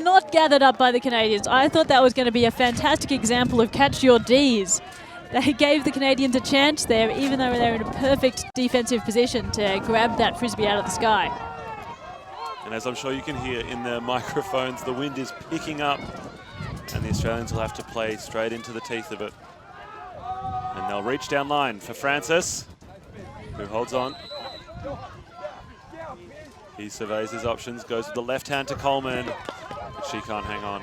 not gathered up by the Canadians. I thought that was going to be a fantastic example of catch your Ds. They gave the Canadians a chance there, even though they're in a perfect defensive position to grab that frisbee out of the sky. And as I'm sure you can hear in the microphones, the wind is picking up, and the Australians will have to play straight into the teeth of it. And they'll reach down line for Francis, who holds on. He surveys his options, goes with the left hand to Coleman, but she can't hang on.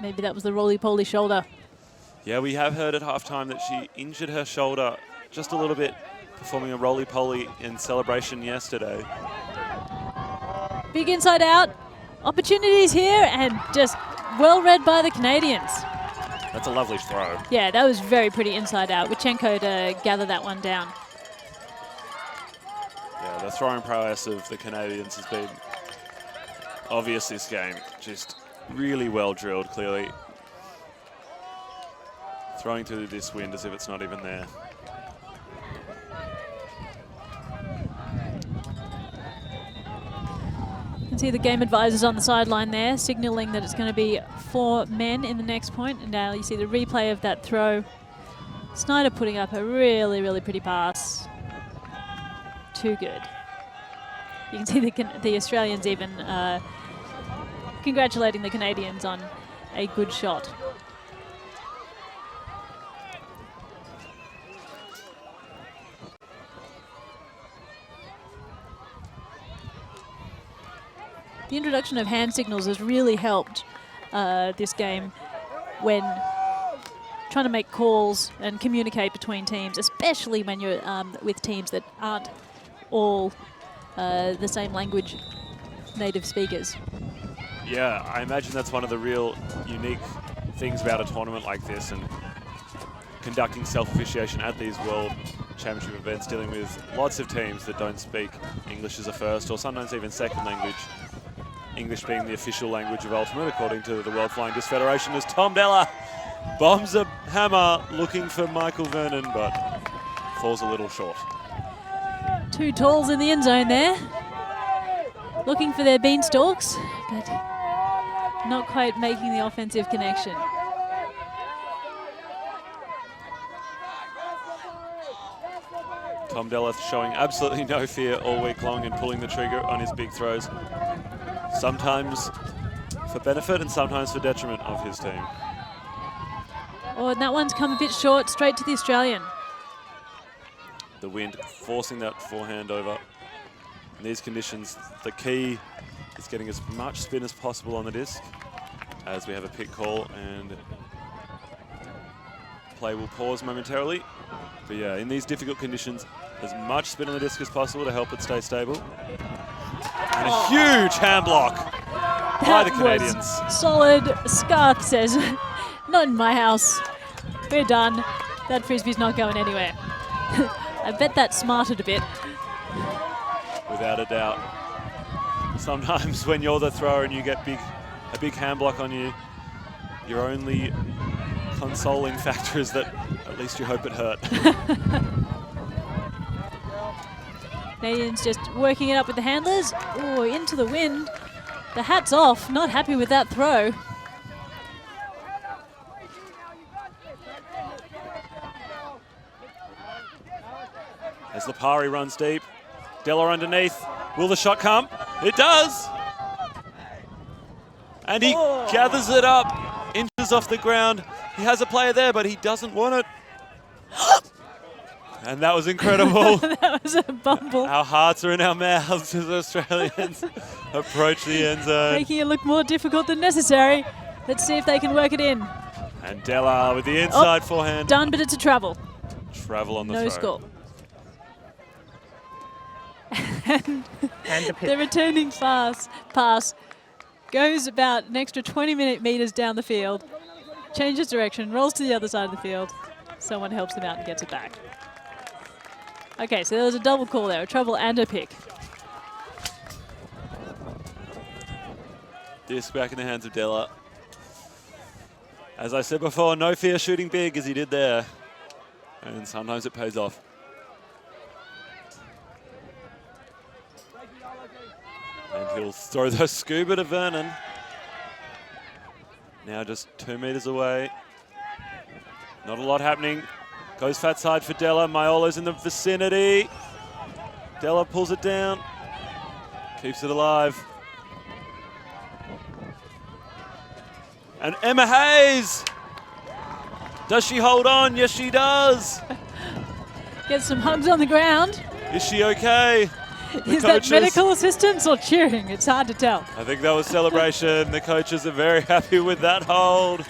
Maybe that was the roly-poly shoulder. Yeah, we have heard at halftime that she injured her shoulder just a little bit performing a roly-poly in celebration yesterday. Big inside out. Opportunities here and just well read by the Canadians. That's a lovely throw. Yeah, that was very pretty inside out. Wichenko to gather that one down. Yeah, the throwing prowess of the Canadians has been obvious this game. Just really well drilled, clearly. Throwing through this wind as if it's not even there. You can see the game advisors on the sideline there, signalling that it's going to be 4 men in the next point. And now you see the replay of that throw. Snyder putting up a really, really pretty pass. Too good. You can see the Australians even congratulating the Canadians on a good shot. The introduction of hand signals has really helped this game when trying to make calls and communicate between teams, especially when you're with teams that aren't all the same language native speakers. Yeah, I imagine that's one of the real unique things about a tournament like this, and conducting self-officiation at these World Championship events, dealing with lots of teams that don't speak English as a first or sometimes even second language. English being the official language of Ultimate, according to the World Flying Disc Federation, as Tom Della bombs a hammer looking for Michael Vernon, but falls a little short. 2 talls in the end zone there. Looking for their beanstalks, but not quite making the offensive connection. Tom Della showing absolutely no fear all week long and pulling the trigger on his big throws. Sometimes for benefit and sometimes for detriment of his team. Oh, and that one's come a bit short, straight to the Australian. The wind forcing that forehand over. In these conditions, the key is getting as much spin as possible on the disc, as we have a pick call and play will pause momentarily. But yeah, in these difficult conditions, as much spin on the disc as possible to help it stay stable. And a huge hand block by the Canadians. Was solid. Scarth says, not in my house. We're done. That frisbee's not going anywhere. I bet that smarted a bit. Without a doubt. Sometimes when you're the thrower and you get a big hand block on you, your only consoling factor is that at least you hope it hurt. Canadians just working it up with the handlers. Oh, into the wind. The hat's off. Not happy with that throw. As Lipari runs deep. Della underneath. Will the shot come? It does! And he gathers it up, inches off the ground. He has a player there, but he doesn't want it. And that was incredible. That was a bumble. Our hearts are in our mouths as Australians approach the end zone. Making it look more difficult than necessary. Let's see if they can work it in. And Della with the inside forehand. Done, but it's a travel. Travel on the no throw. Score. And the the returning pass goes about an extra 20 meters down the field, changes direction, rolls to the other side of the field. Someone helps them out and gets it back. Okay, so there was a double call there, a travel and a pick. Disc back in the hands of Della. As I said before, no fear shooting big as he did there. And sometimes it pays off. And he'll throw the scuba to Vernon. Now just 2 meters away. Not a lot happening. Goes fat side for Della. Maiolo's in the vicinity. Della pulls it down. Keeps it alive. And Emma Hayes. Does she hold on? Yes, she does. Gets some hugs on the ground. Is she okay? Is that medical assistance or cheering? It's hard to tell. I think that was celebration. The coaches are very happy with that hold.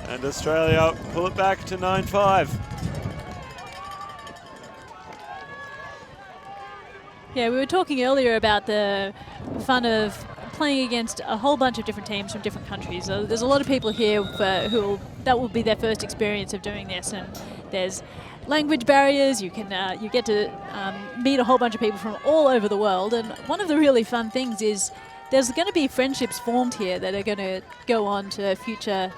And Australia pull it back to 9-5. Yeah, we were talking earlier about the fun of playing against a whole bunch of different teams from different countries. So there's a lot of people here that will be their first experience of doing this, and there's language barriers. You get to meet a whole bunch of people from all over the world, and one of the really fun things is there's going to be friendships formed here that are going to go on to future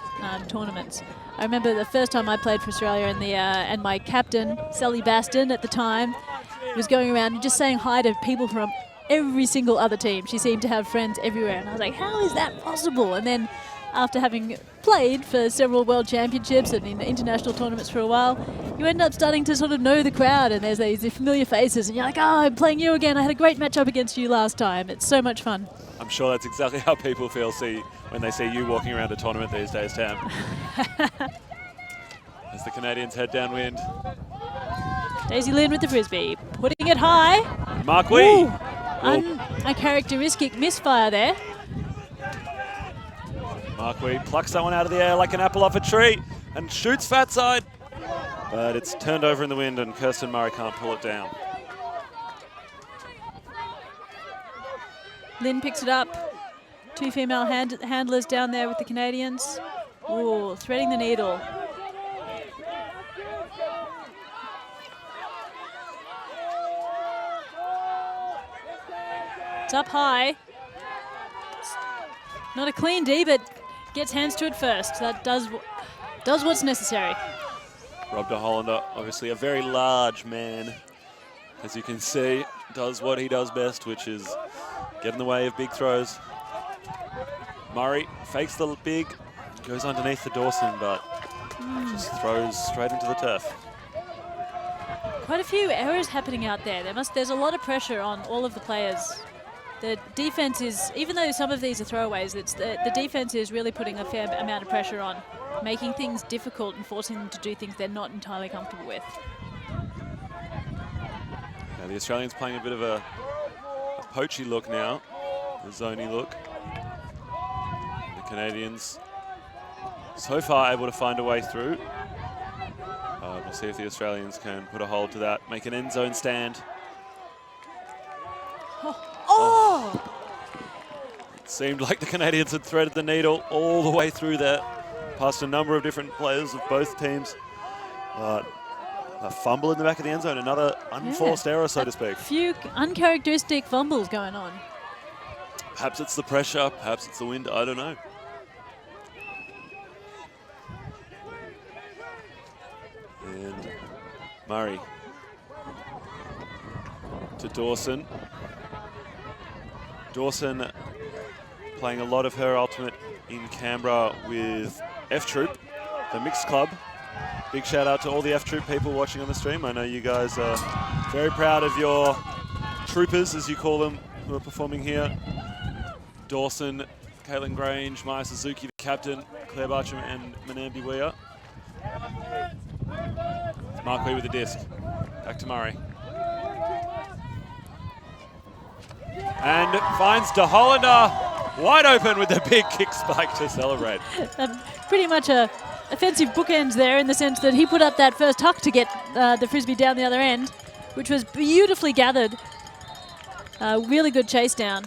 tournaments. I remember the first time I played for Australia, and my captain, Sally Baston at the time, was going around and just saying hi to people from every single other team. She seemed to have friends everywhere, and I was like, how is that possible? And then after having played for several world championships and in international tournaments for a while, you end up starting to sort of know the crowd, and there's these familiar faces, and you're like, oh, I'm playing you again. I had a great match up against you last time. It's so much fun. I'm sure that's exactly how people feel when they see you walking around a tournament these days, Tam. As the Canadians head downwind. Daisy Lynn with the frisbee, putting it high. Mark Wee. Uncharacteristic misfire there. Mark Wee plucks that one out of the air like an apple off a tree and shoots fat side. But it's turned over in the wind and Kirsten Murray can't pull it down. Lynn picks it up. 2 female handlers down there with the Canadians. Ooh, threading the needle. It's up high. Not a clean D, but gets hands to it first. That does what's necessary. Rob de Hollander, obviously a very large man. As you can see, does what he does best, which is get in the way of big throws. Murray fakes the big, goes underneath the Dawson, but just throws straight into the turf. Quite a few errors happening out there. There's a lot of pressure on all of the players. The defense is, even though some of these are throwaways, the defense is really putting a fair amount of pressure on, making things difficult and forcing them to do things they're not entirely comfortable with. Now the Australians playing a bit of a poachy look now, a zony look. The Canadians so far able to find a way through. We'll see if the Australians can put a hold to that, make an end zone stand. Oh! It seemed like the Canadians had threaded the needle all the way through there, past a number of different players of both teams. A fumble in the back of the end zone, another unforced error, so to speak. A few uncharacteristic fumbles going on. Perhaps it's the pressure, perhaps it's the wind, I don't know. And Murray to Dawson. Dawson playing a lot of her ultimate in Canberra with F Troop, the mixed club. Big shout out to all the F Troop people watching on the stream. I know you guys are very proud of your troopers, as you call them, who are performing here. Dawson, Caitlin Grange, Maya Suzuki, the captain, Claire Bartram and Manambi Weir. Mark Wee with the disc. Back to Murray. And finds de Hollander wide open with the big kick spike to celebrate. Pretty much a offensive bookends there, in the sense that he put up that first huck to get the frisbee down the other end, which was beautifully gathered. Really good chase down,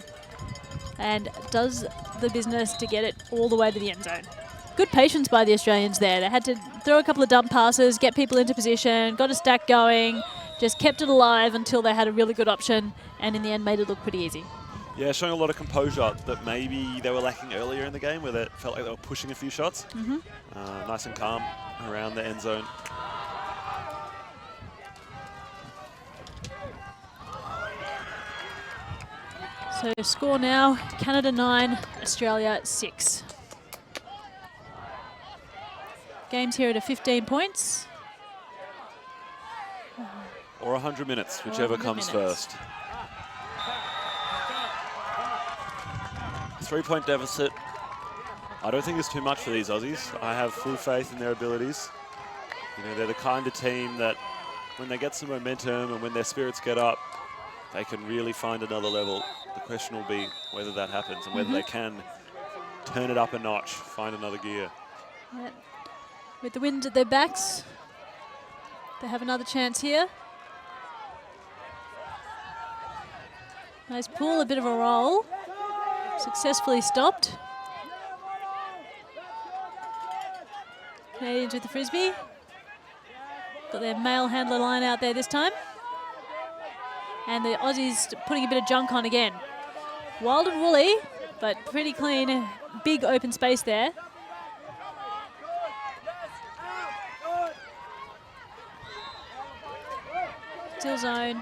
and does the business to get it all the way to the end zone. Good patience by the Australians there. They had to throw a couple of dump passes, get people into position, got a stack going, just kept it alive until they had a really good option, and in the end made it look pretty easy. Yeah, showing a lot of composure that maybe they were lacking earlier in the game, where they felt like they were pushing a few shots. Nice and calm around the end zone. So score now, Canada 9, Australia 6. Game's here at 15 points. Or 100 minutes, whichever 100 comes minutes. first. 3-point deficit. I don't think it's too much for these Aussies. I have full faith in their abilities. You know, they're the kind of team that when they get some momentum and when their spirits get up, they can really find another level. The question will be whether that happens and whether they can turn it up a notch, find another gear. Yeah. With the wind at their backs, they have another chance here. Nice pull, a bit of a roll. Successfully stopped. Canadians with the frisbee. Got their male handler line out there this time. And the Aussies putting a bit of junk on again. Wild and woolly, but pretty clean. Big open space there. Still zone.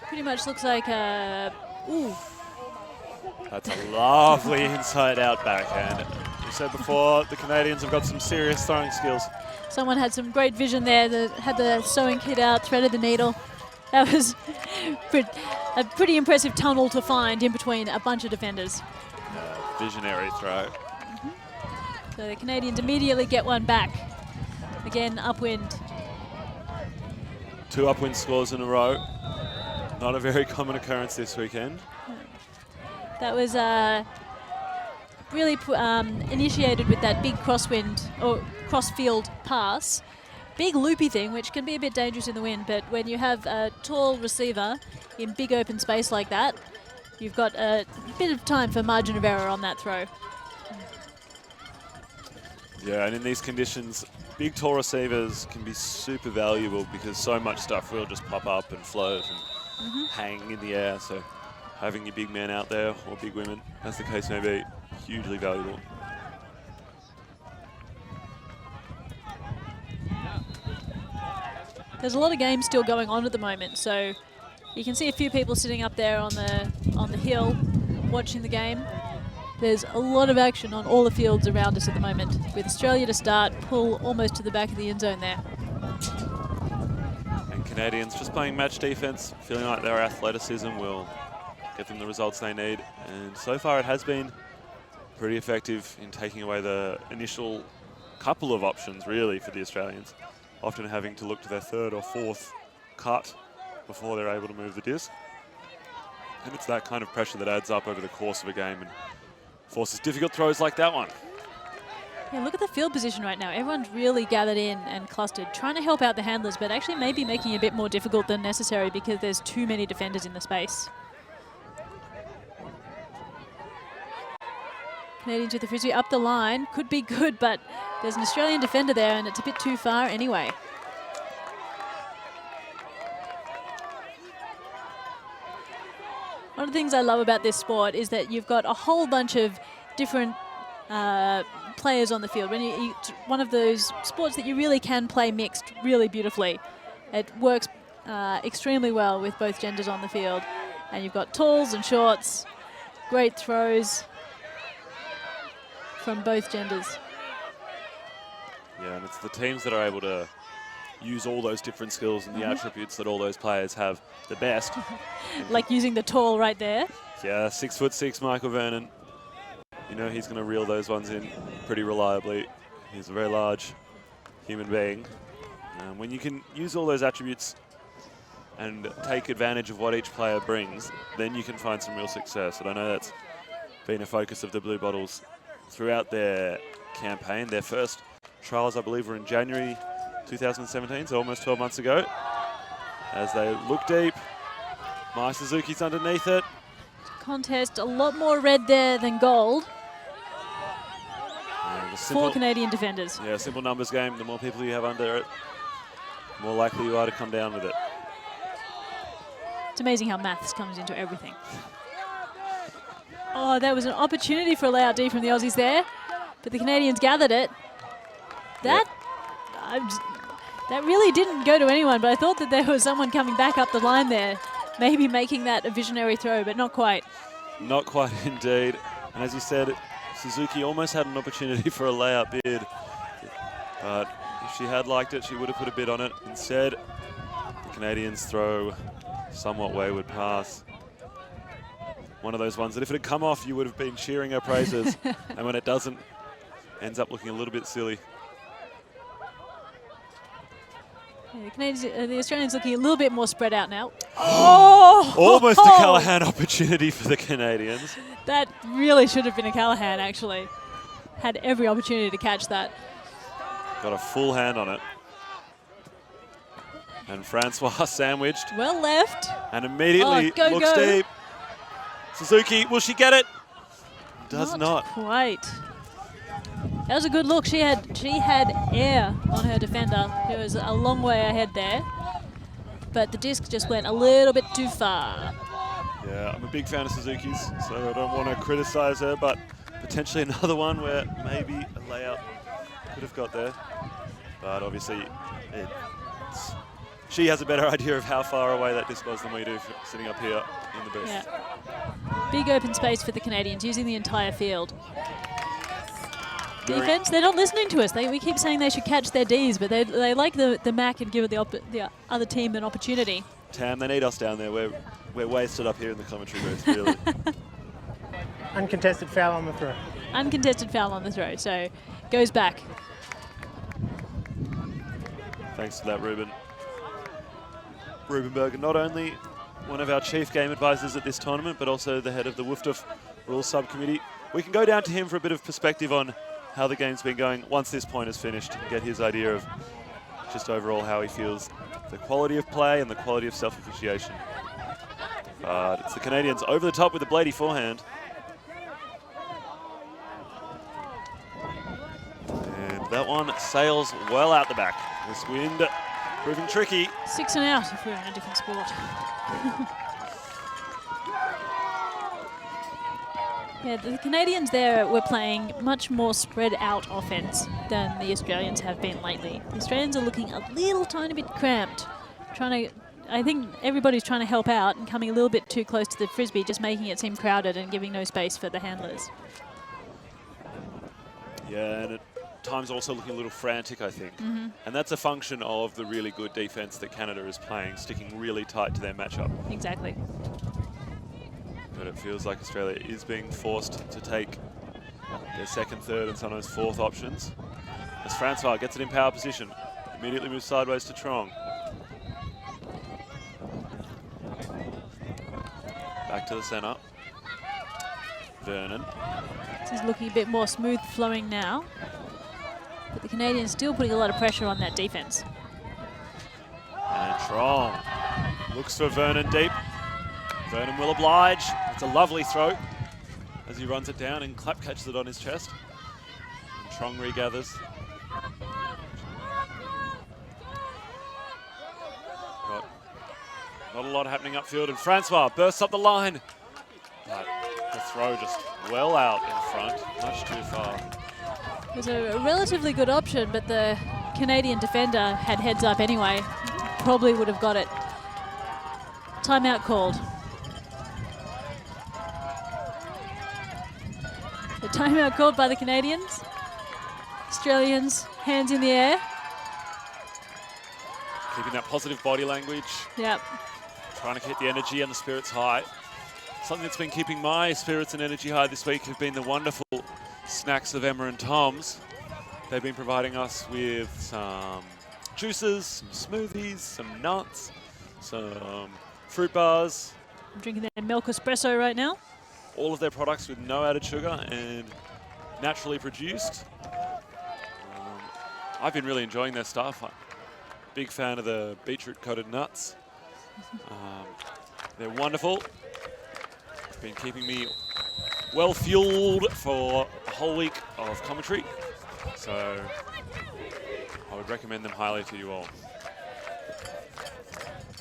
Pretty much looks like a... Ooh. That's a lovely inside-out backhand. You said before, the Canadians have got some serious throwing skills. Someone had some great vision there. That had the sewing kit out, threaded the needle. That was a pretty impressive tunnel to find in between a bunch of defenders. Visionary throw. So the Canadians immediately get one back. Again, upwind. 2 upwind scores in a row. Not a very common occurrence this weekend. That was really initiated with that big crosswind or cross-field pass. Big loopy thing, which can be a bit dangerous in the wind, but when you have a tall receiver in big open space like that, you've got a bit of time for margin of error on that throw. Yeah, and in these conditions, big tall receivers can be super valuable because so much stuff will just pop up and float and hang in the air. So having your big men out there, or big women, as the case may be, hugely valuable. There's a lot of games still going on at the moment, so you can see a few people sitting up there on the hill watching the game. There's a lot of action on all the fields around us at the moment, with Australia to start, pull almost to the back of the end zone there. And Canadians just playing match defense, feeling like their athleticism will get them the results they need. And so far it has been pretty effective in taking away the initial couple of options, really, for the Australians, often having to look to their third or fourth cut before they're able to move the disc. And it's that kind of pressure that adds up over the course of a game and forces difficult throws like that one. Yeah, look at the field position right now. Everyone's really gathered in and clustered, trying to help out the handlers, but actually maybe making it a bit more difficult than necessary because there's too many defenders in the space. Canadians with the frisbee up the line. Could be good, but there's an Australian defender there and it's a bit too far anyway. One of the things I love about this sport is that you've got a whole bunch of different players on the field. When it's one of those sports that you really can play mixed really beautifully. It works extremely well with both genders on the field. And you've got talls and shorts, great throws from both genders. Yeah, and it's the teams that are able to use all those different skills and the attributes that all those players have the best. Like using the tall right there. Yeah, 6'6" Michael Vernon. You know he's going to reel those ones in pretty reliably. He's a very large human being. When you can use all those attributes and take advantage of what each player brings, then you can find some real success. And I know that's been a focus of the Blue Bottles throughout their campaign. Their first trials, I believe, were in January 2017, so almost 12 months ago. As they look deep, Mai Suzuki's underneath it. Contest, a lot more red there than gold. Simple, 4 Canadian defenders. Yeah, simple numbers game. The more people you have under it, the more likely you are to come down with it. It's amazing how maths comes into everything. Oh, that was an opportunity for a layout D from the Aussies there, but the Canadians gathered it. That really didn't go to anyone, but I thought that there was someone coming back up the line there, maybe making that a visionary throw, but not quite. Not quite indeed. And as you said, Suzuki almost had an opportunity for a layup bid. But if she had liked it, she would have put a bid on it. Instead, the Canadians throw somewhat wayward pass. One of those ones that if it had come off, you would have been cheering her praises. And when it doesn't, ends up looking a little bit silly. Yeah, the Canadians, the Australians looking a little bit more spread out now. Oh! Almost a Callahan opportunity for the Canadians. That really should have been a Callahan, actually. Had every opportunity to catch that. Got a full hand on it. And Francois sandwiched. Well left. And immediately looks deep. Suzuki, will she get it? Does not. Quite. That was a good look. She had air on her defender. She was a long way ahead there. But the disc just went a little bit too far. Yeah, I'm a big fan of Suzuki's, so I don't want to criticize her, but potentially another one where maybe a layup could have got there. But obviously, she has a better idea of how far away that disc was than we do sitting up here in the booth. Yeah. Big open space for the Canadians, using the entire field. Defense, they're not listening to us. We keep saying they should catch their Ds, but they like the MAC and give the other team an opportunity. Tam, they need us down there. We're wasted up here in the commentary booth, really. Uncontested foul on the throw. Uncontested foul on the throw, so goes back. Thanks for that, Ruben. Rubenberger, not only one of our chief game advisors at this tournament, but also the head of the WU24 Rules Subcommittee. We can go down to him for a bit of perspective on how the game's been going once this point is finished, and get his idea of just overall how he feels the quality of play and the quality of self-officiation. But it's the Canadians over the top with a Blady forehand. And that one sails well out the back. This wind proving tricky. 6 and out if we're in a different sport. Yeah, the Canadians there were playing much more spread out offense than the Australians have been lately. The Australians are looking a little tiny bit cramped. I think everybody's trying to help out and coming a little bit too close to the frisbee, just making it seem crowded and giving no space for the handlers. Yeah, and at times also looking a little frantic, I think. And that's a function of the really good defense that Canada is playing, sticking really tight to their matchup. Exactly. But it feels like Australia is being forced to take their second, third, and sometimes fourth options. As Francois gets it in power position, immediately moves sideways to Trong. Back to the center. Vernon. This is looking a bit more smooth flowing now. But the Canadians still putting a lot of pressure on that defense. And Trong looks for Vernon deep. Vernon will oblige. It's a lovely throw as he runs it down, and Clapp catches it on his chest. And Trong regathers. But not a lot happening upfield, and Francois bursts up the line. But the throw just well out in front, much too far. It was a relatively good option, but the Canadian defender had heads up anyway. Probably would have got it. Timeout called. The timeout called by the Canadians. Australians, hands in the air. Keeping that positive body language. Yep. Trying to keep the energy and the spirits high. Something that's been keeping my spirits and energy high this week have been the wonderful snacks of Emma and Tom's. They've been providing us with some juices, some smoothies, some nuts, some fruit bars. I'm drinking their milk espresso right now. All of their products with no added sugar and naturally produced. I've been really enjoying their stuff. I'm a big fan of the beetroot coated nuts. They're wonderful. Been keeping me well fueled for a whole week of commentary. So I would recommend them highly to you all.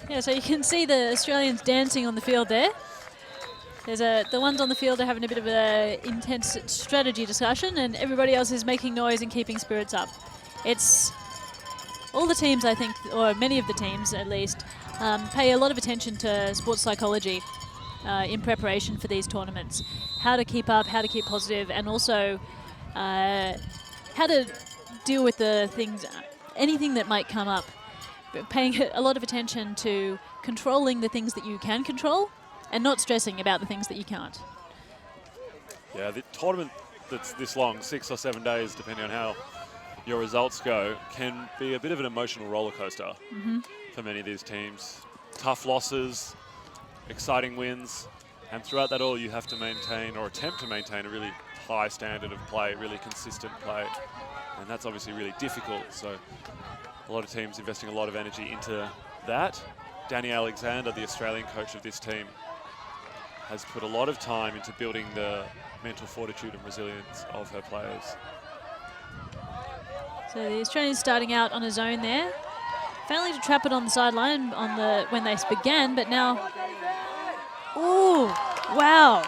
Yeah, so you can see the Australians dancing on the field there. There's the ones on the field are having a bit of an intense strategy discussion, and everybody else is making noise and keeping spirits up. It's all the teams, I think, or many of the teams at least, pay a lot of attention to sports psychology in preparation for these tournaments. How to keep up, how to keep positive, and also how to deal with the things, anything that might come up. But paying a lot of attention to controlling the things that you can control and not stressing about the things that you can't. Yeah, the tournament that's this long, 6 or 7 days, depending on how your results go, can be a bit of an emotional roller coaster for many of these teams. Tough losses, exciting wins, and throughout that all you have to maintain or attempt to maintain a really high standard of play, really consistent play, and that's obviously really difficult. So a lot of teams investing a lot of energy into that. Danny Alexander, the Australian coach of this team, has put a lot of time into building the mental fortitude and resilience of her players. So the Australians starting out on his own there. Failing to trap it on the sideline when they began, but now, ooh, wow.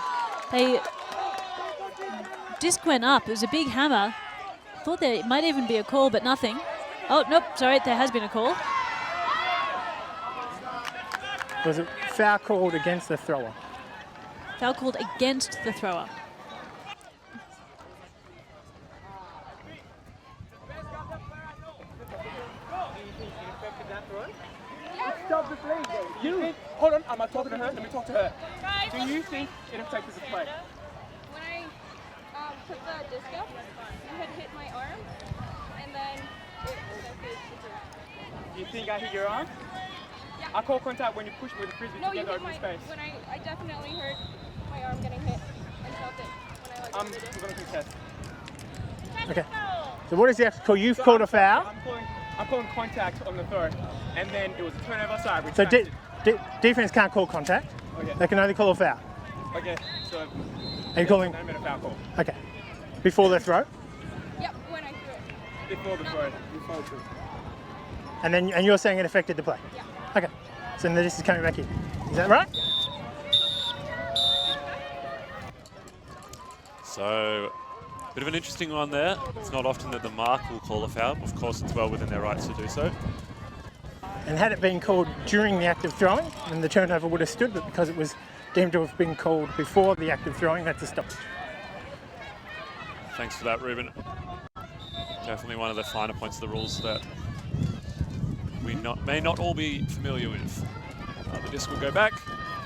Disc went up, it was a big hammer. Thought there might even be a call, but nothing. Oh, nope, sorry, there has been a call. Was it foul called against the thrower? Foul called against the thrower. Stop the play. You hold on. Am I talking to her? Let me talk to her. Do you think it affected the play? When I put the disc up, you had hit my arm, and then it affected the disc. You think I hit your arm? Yeah. I call contact when you push with the frisbee No, to you get out hit of my. space. When I definitely heard my arm getting hit and felt it when I I'm did it. going to contest. Okay. So what does he have to call? You've called a foul? I'm calling contact on the third, and then it was a turnover side. So defense can't call contact. Okay. They can only call a foul. Okay, so Are you calling? I made a foul call. Okay. Before the throw? Yep, when I threw it. Before the throw. Before the throw. And you're saying it affected the play? Yeah. Okay. So then this is coming back here. Is that right? So, bit of an interesting one there. It's not often that the mark will call a foul. Of course, it's well within their rights to do so. And had it been called during the act of throwing, then the turnover would have stood, but because it was deemed to have been called before the act of throwing, that's a stoppage. Thanks for that, Ruben. Definitely one of the finer points of the rules that we may not all be familiar with. The disc will go back.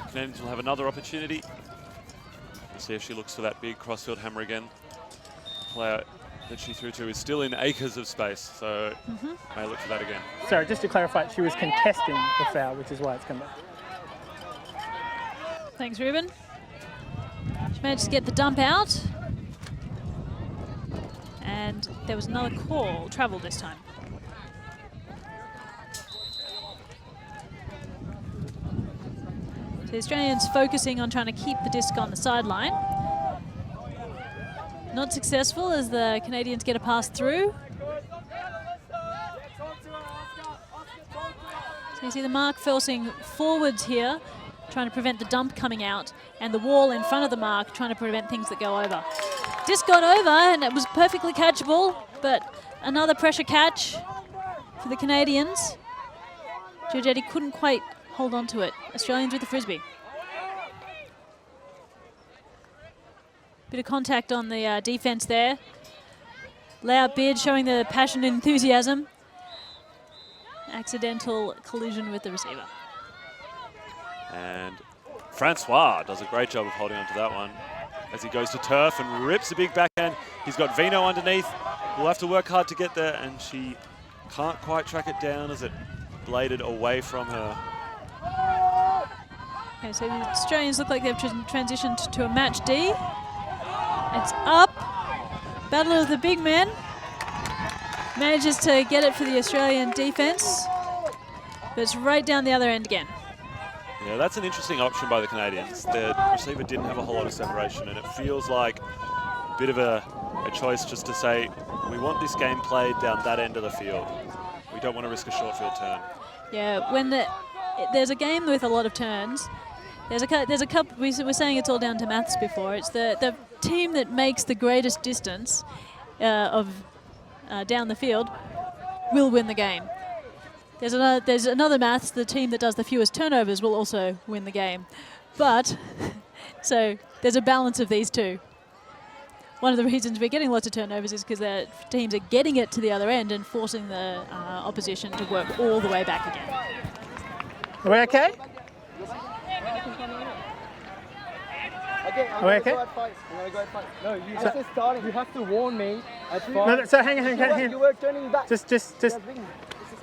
Canadians will have another opportunity. We'll see if she looks for that big crossfield hammer again. Player that she threw to is still in acres of space, so may look for that again. Sorry, just to clarify, she was contesting the foul, which is why it's come back. Thanks, Ruben. She managed to get the dump out. And there was another call, travel this time. So the Australians focusing on trying to keep the disc on the sideline. Not successful as the Canadians get a pass through. So you see the mark forcing forwards here, trying to prevent the dump coming out, and the wall in front of the mark trying to prevent things that go over. Disc got over and it was perfectly catchable, but another pressure catch for the Canadians. Giorgetti couldn't quite hold on to it. Australians with the frisbee. Bit of contact on the defense there. Loud bid showing the passion and enthusiasm. Accidental collision with the receiver. And Francois does a great job of holding on to that one as he goes to turf and rips a big backhand. He's got Vino underneath. We'll have to work hard to get there, and she can't quite track it down as it bladed away from her. Okay, so the Australians look like they've transitioned to a match D. It's up. Battle of the big men. Manages to get it for the Australian defense, but it's right down the other end again. Yeah, that's an interesting option by the Canadians. The receiver didn't have a whole lot of separation, and it feels like a bit of a choice just to say, we want this game played down that end of the field. We don't want to risk a short field turn. Yeah, when there's a game with a lot of turns, there's a couple. We were saying it's all down to maths before. It's the team that makes the greatest distance down the field will win the game. There's another maths. The team that does the fewest turnovers will also win the game. But, so there's a balance of these two. One of the reasons we're getting lots of turnovers is because the teams are getting it to the other end and forcing the opposition to work all the way back again. Are we okay? Are we okay? No, you just starting. You have to warn me at 5. No, so hang on. You were turning back. Just.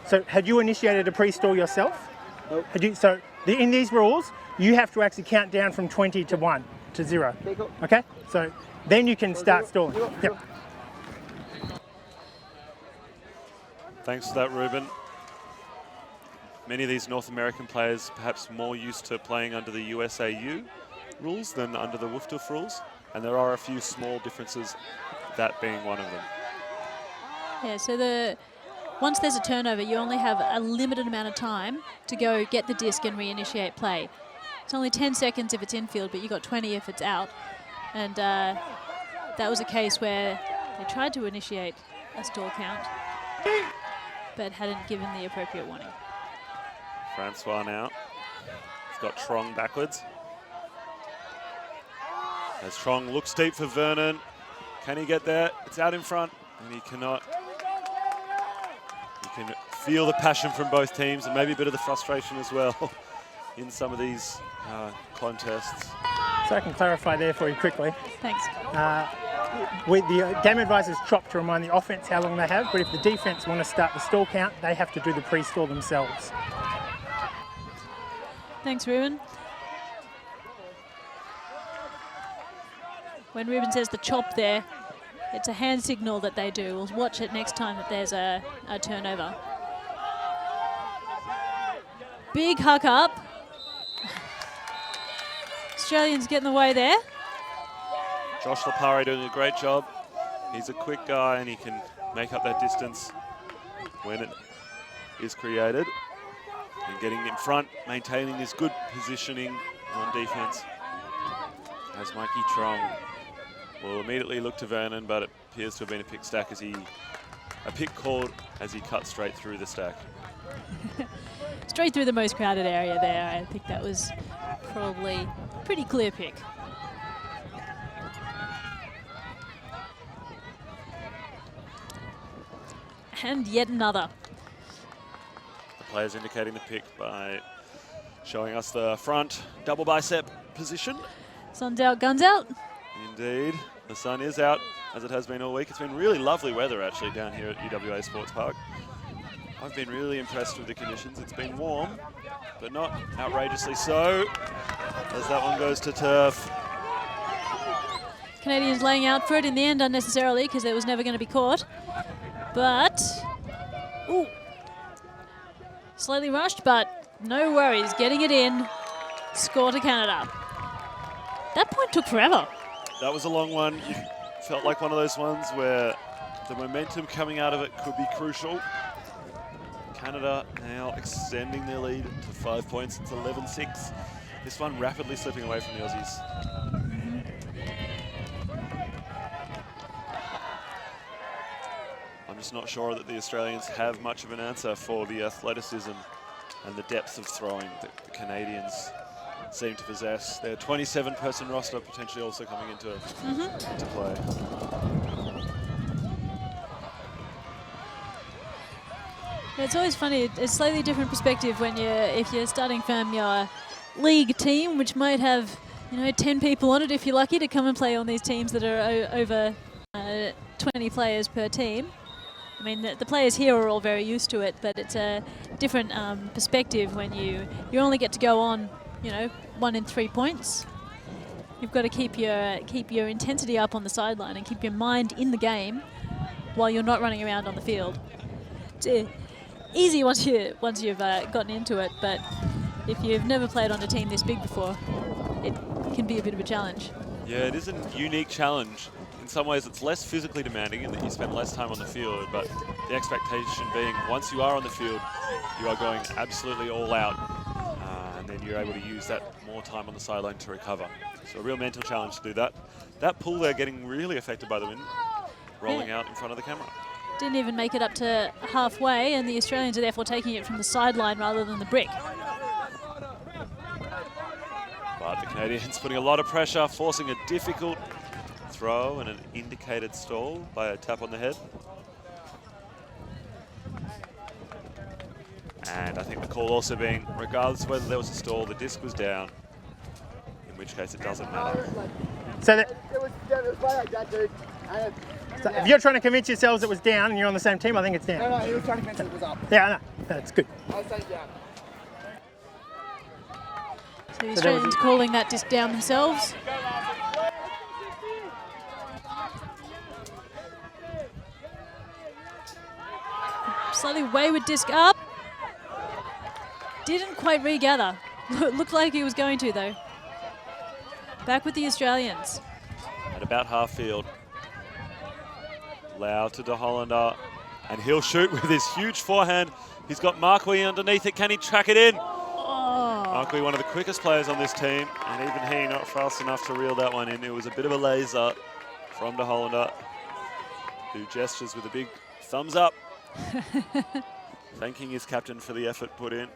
So, had you initiated a pre-stall yourself? Nope. In these rules, you have to actually count down from 20 to 1 to 0. Okay? So, then you can start stalling. Yep. Thanks for that, Ruben. Many of these North American players perhaps more used to playing under the USAU rules than under the WU24 rules, and there are a few small differences, that being one of them. Yeah, so once there's a turnover, you only have a limited amount of time to go get the disc and reinitiate play. It's only 10 seconds if it's infield, but you got 20 if it's out. And that was a case where they tried to initiate a stall count, but hadn't given the appropriate warning. Francois now. He's got Trong backwards. As Trong looks deep for Vernon. Can he get there? It's out in front, and he cannot. You can feel the passion from both teams, and maybe a bit of the frustration as well in some of these contests. So I can clarify there for you quickly. Thanks. With the game advisors chop to remind the offense how long they have, but if the defense want to start the stall count, they have to do the pre-stall themselves. Thanks, Ruben. When Ruben says the chop there, it's a hand signal that they do. We'll watch it next time that there's a turnover. Big huck up. Australians get in the way there. Josh Lapari doing a great job. He's a quick guy and he can make up that distance when it is created. And getting in front, maintaining his good positioning on defense. As Mikey Trong will immediately look to Vernon, but it appears to have been a pick stack a pick called as he cut straight through the stack. Straight through the most crowded area there. I think that was probably a pretty clear pick. And yet another. The players indicating the pick by showing us the front double bicep position. Sun's out, guns out. Indeed, the sun is out as it has been all week. It's been really lovely weather actually down here at UWA Sports Park. I've been really impressed with the conditions. It's been warm, but not outrageously so, as that one goes to turf. Canadians laying out for it in the end unnecessarily because it was never going to be caught. But, ooh, slightly rushed, but no worries, getting it in. Score to Canada. That point took forever. That was a long one. You felt like one of those ones where the momentum coming out of it could be crucial. Canada now extending their lead to 5 points. It's 11-6. This one rapidly slipping away from the Aussies. I'm just not sure that the Australians have much of an answer for the athleticism and the depth of throwing that the Canadians seem to possess. Their 27-person roster potentially also coming into play. It's always funny. It's a slightly different perspective when if you're starting from your league team, which might have 10 people on it if you're lucky to come and play on these teams that are over 20 players per team. I mean, the players here are all very used to it, but it's a different perspective when you only get to go on 1 in 3 points. You've got to keep your intensity up on the sideline and keep your mind in the game while you're not running around on the field. It's easy once you've gotten into it, but if you've never played on a team this big before, it can be a bit of a challenge. Yeah, it is a unique challenge. In some ways, it's less physically demanding in that you spend less time on the field, but the expectation being once you are on the field, you are going absolutely all out, and then you're able to use that more time on the sideline to recover. So a real mental challenge to do that. That pull there getting really affected by the wind, rolling out in front of the camera. Didn't even make it up to halfway, and the Australians are therefore taking it from the sideline rather than the brick. But the Canadians putting a lot of pressure, forcing a difficult throw and an indicated stall by a tap on the head. And I think the call also being, regardless of whether there was a stall, the disc was down, in which case it doesn't matter. So, so if you're trying to convince yourselves it was down and you're on the same team, I think it's down. No, he was trying to convince it was up. Yeah, I know. That's good. I was saying down. So the Australians calling that disc down themselves. Slightly wayward disc up. Didn't quite regather. Looked like he was going to, though. Back with the Australians. At about half field. Lau to De Hollander, and he'll shoot with his huge forehand. He's got Marquis underneath it. Can he track it in? Oh. Marquis, one of the quickest players on this team, and even he not fast enough to reel that one in. It was a bit of a laser from De Hollander, who gestures with a big thumbs up, thanking his captain for the effort put in.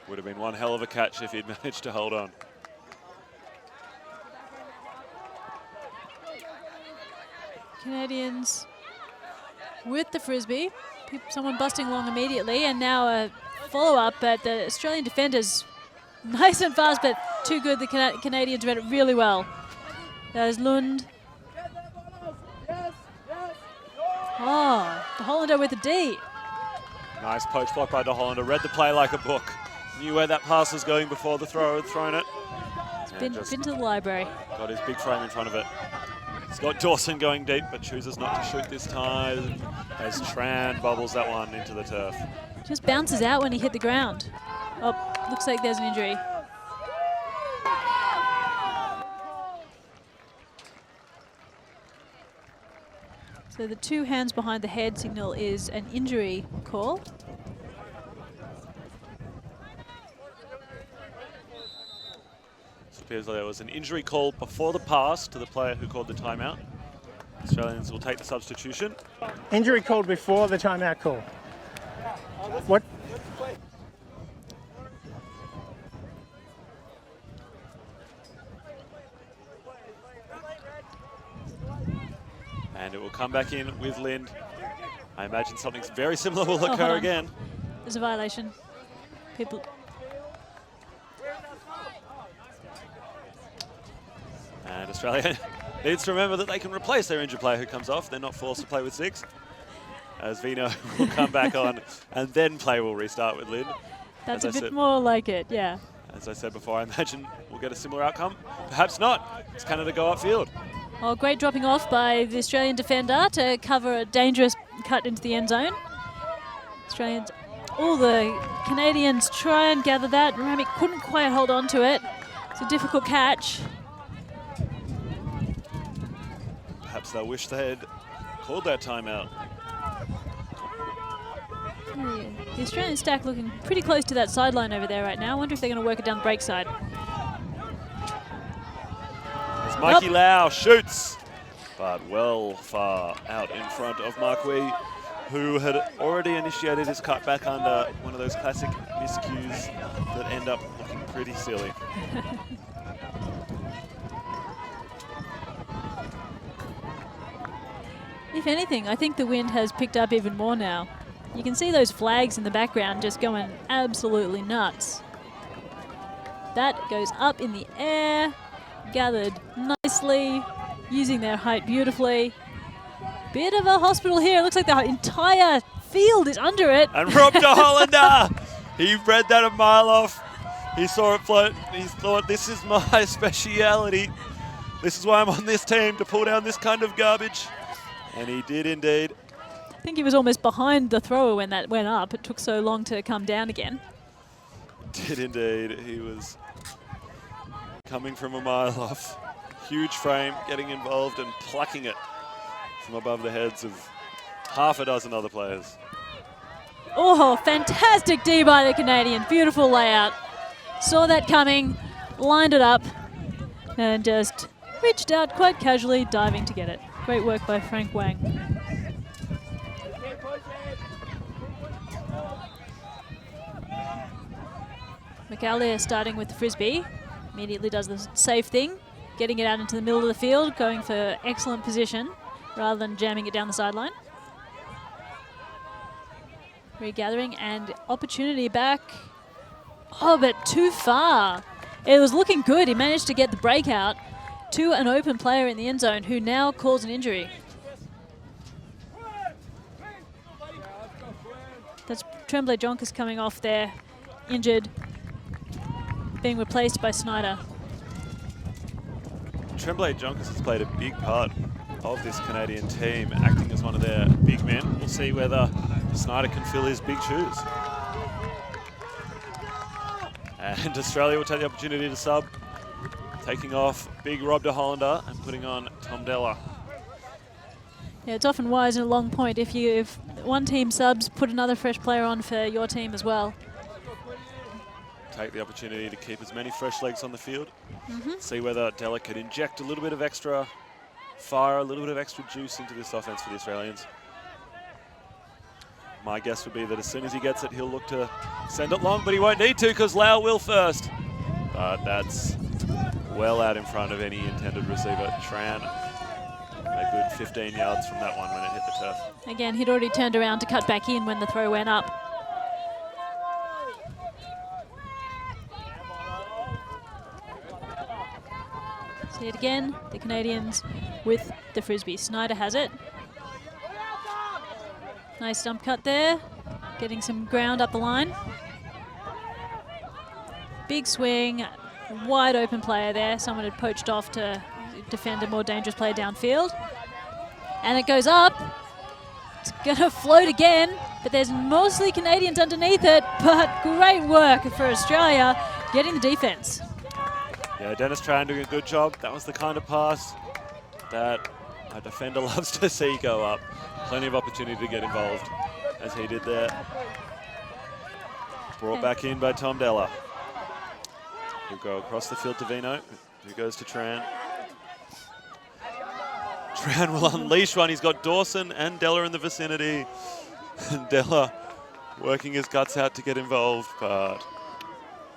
Would have been one hell of a catch if he'd managed to hold on. Canadians with the frisbee. Someone busting along immediately, and now a follow-up, but the Australian defenders nice and fast, but too good. The Canadians read it really well. There's Lund. Oh, De Hollander with a D. Nice poach block by De Hollander. Read the play like a book. Knew where that pass was going before the thrower had thrown it. Been to the library. Got his big frame in front of it. He's got Dawson going deep, but chooses not to shoot this time as Tran bobbles that one into the turf. Just bounces out when he hit the ground. Oh, looks like there's an injury. So the two hands behind the head signal is an injury call. It appears like there was an injury call before the pass to the player who called the timeout. Australians will take the substitution. Injury called before the timeout call. What? And it will come back in with Lind. I imagine something very similar will occur again. There's a violation. People. And Australia needs to remember that they can replace their injured player who comes off. They're not forced to play with 6. As Vino will come back on, and then play will restart with Lind. That's a bit more like it, yeah. As I said before, I imagine we'll get a similar outcome. Perhaps not. It's Canada go upfield. Oh, great dropping off by the Australian defender to cover a dangerous cut into the end zone. Australians, all the Canadians try and gather that. Rami couldn't quite hold on to it. It's a difficult catch. Perhaps they'll wish they had called that timeout. Yeah, the Australian stack looking pretty close to that sideline over there right now. I wonder if they're going to work it down the break side. As Mikey Lau shoots, but well far out in front of Marquis, who had already initiated his cut back under one of those classic miscues that end up looking pretty silly. If anything, I think the wind has picked up even more now. You can see those flags in the background just going absolutely nuts. That goes up in the air, gathered nicely, using their height beautifully. Bit of a hospital here. It looks like the entire field is under it. And Rob De Hollander, he read that a mile off. He saw it float. He thought, this is my speciality. This is why I'm on this team, to pull down this kind of garbage. And he did indeed. I think he was almost behind the thrower when that went up. It took so long to come down again. Did indeed. He was coming from a mile off. Huge frame, getting involved and plucking it from above the heads of half a dozen other players. Oh, fantastic D by the Canadian. Beautiful layout. Saw that coming, lined it up, and just reached out quite casually, diving to get it. Great work by Frank Wang. McAleer starting with the frisbee. Immediately does the safe thing, getting it out into the middle of the field, going for excellent position rather than jamming it down the sideline. Regathering and opportunity back. Oh, but too far. It was looking good. He managed to get the breakout to an open player in the end zone who now calls an injury. That's Tremblay Jonkers coming off there, injured, being replaced by Snyder. Tremblay Jonkers has played a big part of this Canadian team, acting as one of their big men. We'll see whether Snyder can fill his big shoes. And Australia will take the opportunity to sub, taking off big Rob de Hollander and putting on Tom Della. Yeah, it's often wise in a long point if one team subs, put another fresh player on for your team as well. Take the opportunity to keep as many fresh legs on the field. See whether Della could inject a little bit of extra fire, a little bit of extra juice into this offense for the Australians. My guess would be that as soon as he gets it, he'll look to send it long, but he won't need to because Lau will first. But that's well out in front of any intended receiver. Tran, a good 15 yards from that one when it hit the turf. Again, he'd already turned around to cut back in when the throw went up. See it again, the Canadians with the frisbee. Snyder has it. Nice stump cut there, getting some ground up the line. Big swing, wide open player there. Someone had poached off to defend a more dangerous player downfield. And it goes up. It's gonna float again, but there's mostly Canadians underneath it, but great work for Australia getting the defense. Yeah, Dennis Tran doing a good job. That was the kind of pass that a defender loves to see go up. Plenty of opportunity to get involved, as he did there. Brought back in by Tom Della. He'll go across the field to Vino, who goes to Tran. Tran will unleash one. He's got Dawson and Della in the vicinity. And Della working his guts out to get involved, but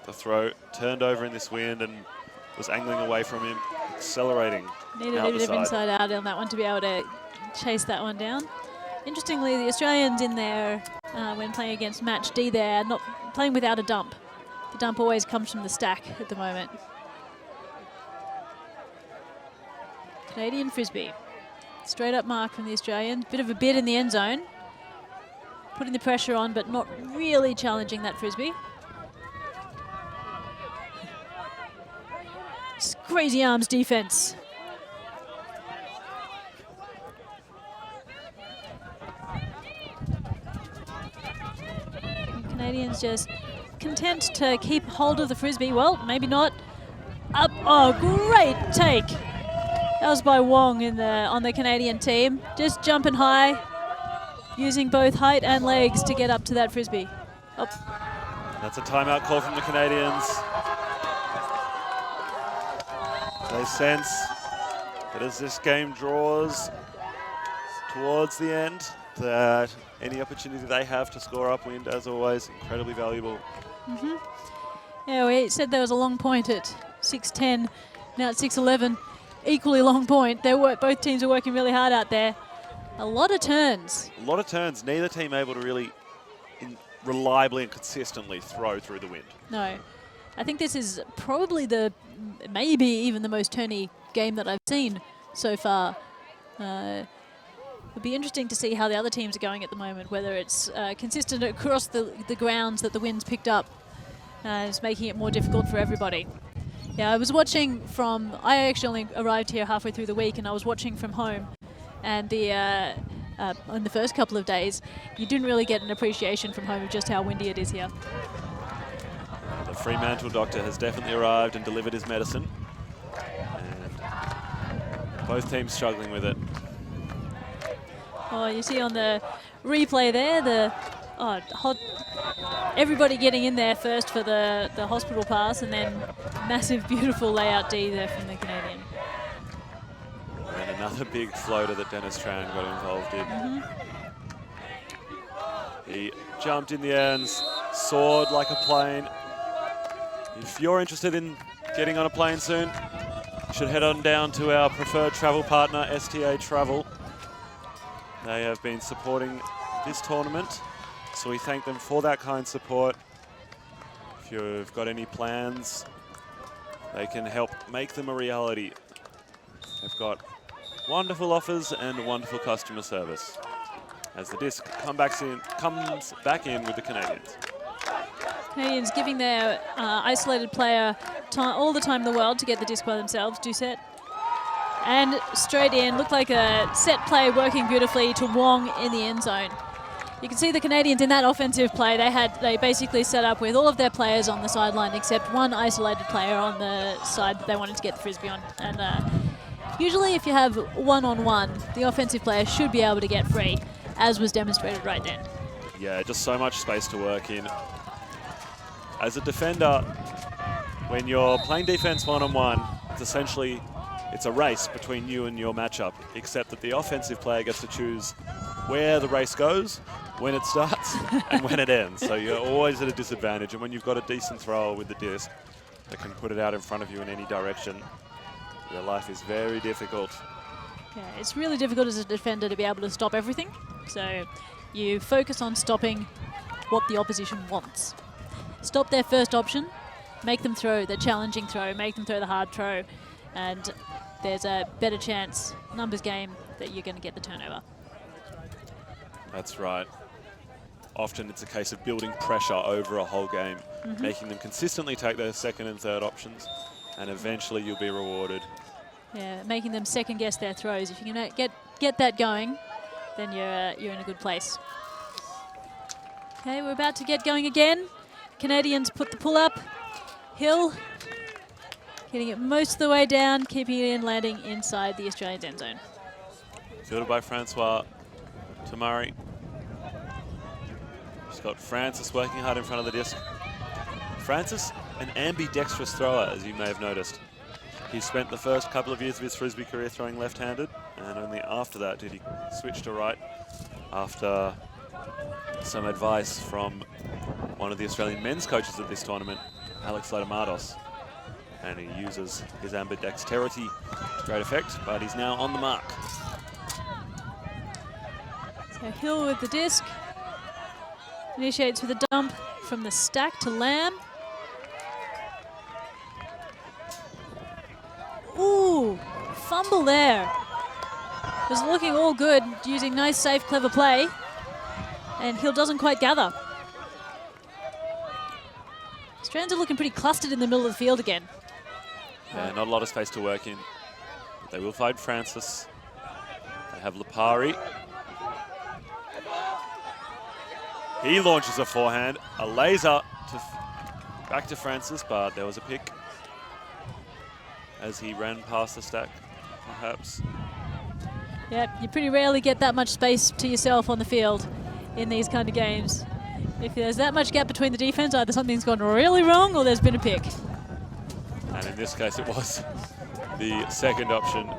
the throw turned over in this wind and was angling away from him, accelerating. Needed a bit of inside out on that one to be able to chase that one down. Interestingly, the Australians in there, when playing against Match D there, not playing without a dump. The dump always comes from the stack at the moment. Canadian frisbee. Straight up mark from the Australians. Bit of a bid in the end zone. Putting the pressure on, but not really challenging that frisbee. Just crazy arms defense. And Canadians just content to keep hold of the frisbee. Well, maybe not. Up. Oh, great take. That was by Wong on the Canadian team. Just jumping high, using both height and legs to get up to that frisbee. Oh. That's a timeout call from the Canadians. They sense that as this game draws towards the end, that any opportunity they have to score upwind, as always, incredibly valuable. Yeah, we said there was a long point at 6:10, now at 6:11. Equally long point. Both teams are working really hard out there. A lot of turns. A lot of turns. Neither team able to really reliably and consistently throw through the wind. No. I think this is probably maybe even the most turny game that I've seen so far. It'll be interesting to see how the other teams are going at the moment, whether it's consistent across the grounds that the wind's picked up. It's making it more difficult for everybody. Yeah, I was watching I actually only arrived here halfway through the week, and I was watching from home. And in the first couple of days, you didn't really get an appreciation from home of just how windy it is here. The Fremantle doctor has definitely arrived and delivered his medicine. And both teams struggling with it. Oh, you see on the replay there, everybody getting in there first for the hospital pass, and then massive, beautiful layout D there from the Canadian. Another big floater that Dennis Tran got involved in. He jumped in the air and soared like a plane. If you're interested in getting on a plane soon, you should head on down to our preferred travel partner, STA Travel. They have been supporting this tournament, so we thank them for that kind support. If you've got any plans, they can help make them a reality. They've got wonderful offers and wonderful customer service. As the disc comes back in with the Canadians. Canadians giving their isolated player all the time in the world to get the disc by themselves. Doucette. And straight in, looked like a set play working beautifully to Wong in the end zone. You can see the Canadians in that offensive play. They basically set up with all of their players on the sideline except one isolated player on the side that they wanted to get the frisbee on. And usually if you have one-on-one, the offensive player should be able to get free, as was demonstrated right then. Yeah, just so much space to work in. As a defender, when you're playing defense one-on-one, it's a race between you and your matchup, except that the offensive player gets to choose where the race goes, when it starts, and when it ends. So you're always at a disadvantage, and when you've got a decent thrower with the disc that can put it out in front of you in any direction, your life is very difficult. Yeah, it's really difficult as a defender to be able to stop everything. So you focus on stopping what the opposition wants. Stop their first option, make them throw the challenging throw, make them throw the hard throw, and there's a better chance, numbers game, that you're going to get the turnover. That's right. Often it's a case of building pressure over a whole game, making them consistently take their second and third options, and eventually you'll be rewarded. Yeah, making them second guess their throws. If you can get that going, then you're in a good place. Okay, we're about to get going again. Canadians put the pull up. Hill getting it most of the way down, keeping it in, landing inside the Australian end zone. Fielded by Francois Tamari. Just got Francis working hard in front of the disc. Francis, an ambidextrous thrower, as you may have noticed. He spent the first couple of years of his Frisbee career throwing left-handed, and only after that did he switch to right after some advice from one of the Australian men's coaches at this tournament, Alex Latamatos. And he uses his ambidexterity to great effect, but he's now on the mark. So Hill with the disc. Initiates with a dump from the stack to Lamb. Ooh, fumble there. Was looking all good, using nice, safe, clever play. And Hill doesn't quite gather. Strands are looking pretty clustered in the middle of the field again. Yeah, not a lot of space to work in. But they will find Francis. They have Lipari. He launches a forehand, a laser back to Francis, but there was a pick as he ran past the stack, perhaps. Yep, you pretty rarely get that much space to yourself on the field in these kind of games. If there's that much gap between the defense, either something's gone really wrong or there's been a pick. And in this case, it was the second option,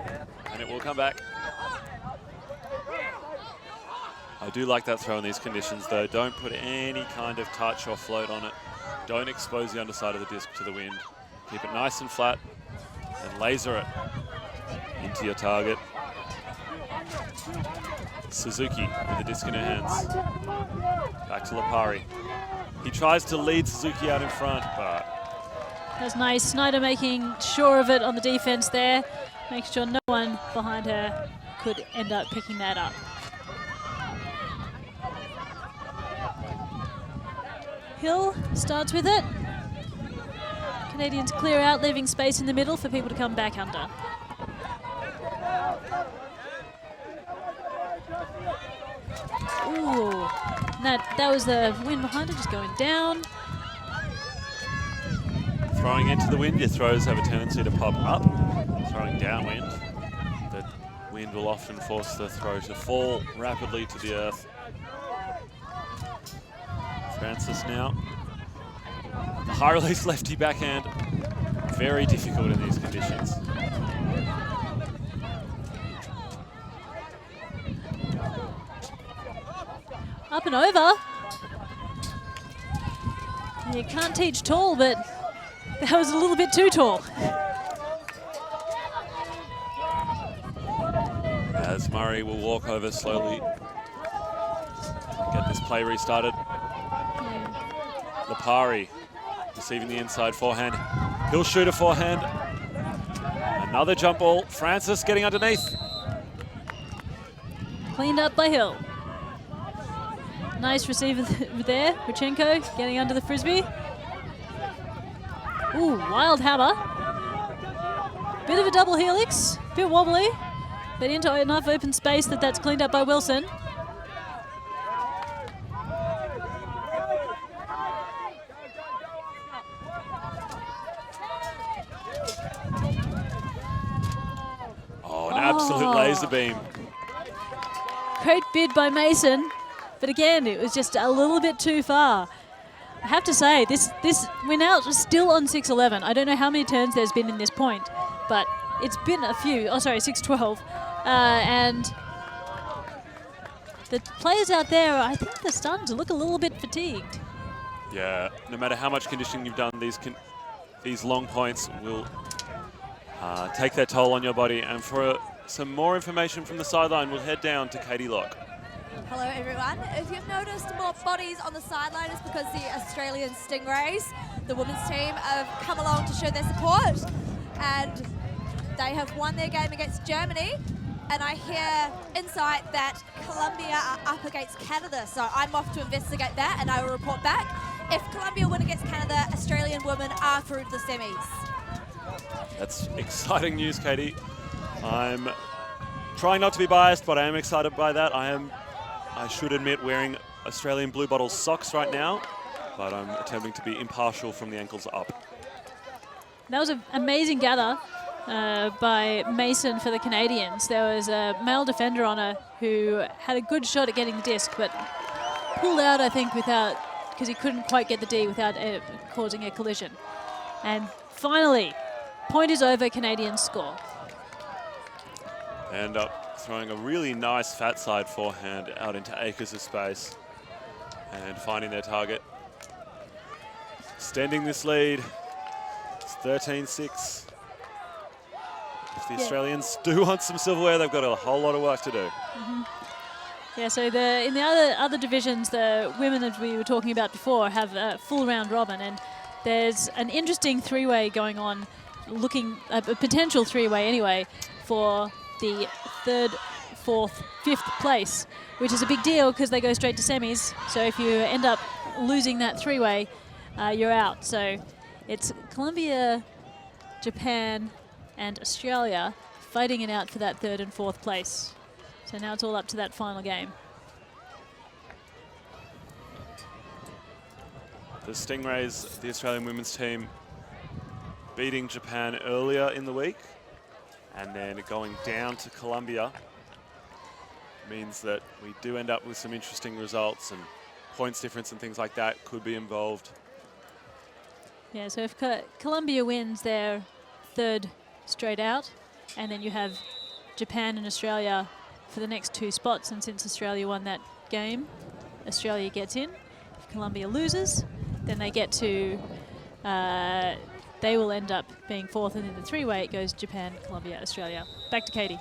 and it will come back. I do like that throw in these conditions, though. Don't put any kind of touch or float on it. Don't expose the underside of the disc to the wind. Keep it nice and flat and laser it into your target. Suzuki with the disc in her hands. Back to Lipari. He tries to lead Suzuki out in front, but... That's nice. Snyder making sure of it on the defense there. Making sure no one behind her could end up picking that up. Hill starts with it. Canadians clear out, leaving space in the middle for people to come back under. Ooh, that was the wind behind it, just going down. Throwing into the wind, your throws have a tendency to pop up. Throwing downwind, the wind will often force the throw to fall rapidly to the earth. Francis now. The high release lefty backhand. Very difficult in these conditions. Up and over. You can't teach tall, but that was a little bit too tall. As Murray will walk over slowly, get this play restarted. Lipari receiving the inside forehand. He'll shoot a forehand. Another jump ball. Francis getting underneath. Cleaned up by Hill. Nice receiver there. Rachenko getting under the frisbee. Ooh, wild hammer. Bit of a double helix. Bit wobbly, but into enough open space that that's cleaned up by Wilson. Oh, an absolute laser beam. Great bid by Mason, but again, it was just a little bit too far. I have to say, we're now still on 6-11. I don't know how many turns there's been in this point, but it's been a few. Oh, sorry, 6-12. And the players out there, I think they're starting to look a little bit fatigued. Yeah, no matter how much conditioning you've done, these long points will take their toll on your body. And for some more information from the sideline, we'll head down to Katie Locke. Hello everyone. If you've noticed more bodies on the sideline, it's because the Australian Stingrays, the women's team, have come along to show their support, and they have won their game against Germany. And I hear insight that Colombia are up against Canada, so I'm off to investigate that and I will report back. If Colombia win against Canada, Australian women are through to the semis. That's exciting news, Katie. I'm trying not to be biased, but I am excited by that. I should admit, wearing Australian Blue Bottles socks right now, but I'm attempting to be impartial from the ankles up. That was an amazing gather by Mason for the Canadians. There was a male defender on her who had a good shot at getting the disc, but pulled out, I think, because he couldn't quite get the D without causing a collision. And finally, point is over, Canadians score. And throwing a really nice fat side forehand out into acres of space and finding their target. Extending this lead. It's 13-6. If the Australians do want some silverware, they've got a whole lot of work to do. Mm-hmm. Yeah, so in the other divisions, the women that we were talking about before have a full round robin, and there's an interesting three-way going on, a potential three-way anyway, for the 3rd, 4th, 5th place, which is a big deal because they go straight to semis. So if you end up losing that three-way, you're out. So it's Colombia, Japan, and Australia fighting it out for that 3rd and 4th place. So now it's all up to that final game. The Stingrays, the Australian women's team, beating Japan earlier in the week, and then going down to Colombia means that we do end up with some interesting results, and points difference and things like that could be involved. Yeah, so if Colombia wins their 3rd straight out, and then you have Japan and Australia for the next 2 spots, and since Australia won that game, Australia gets in. If Colombia loses, then they get to they will end up being 4th, and in the three-way it goes Japan, Colombia, Australia. Back to Katie.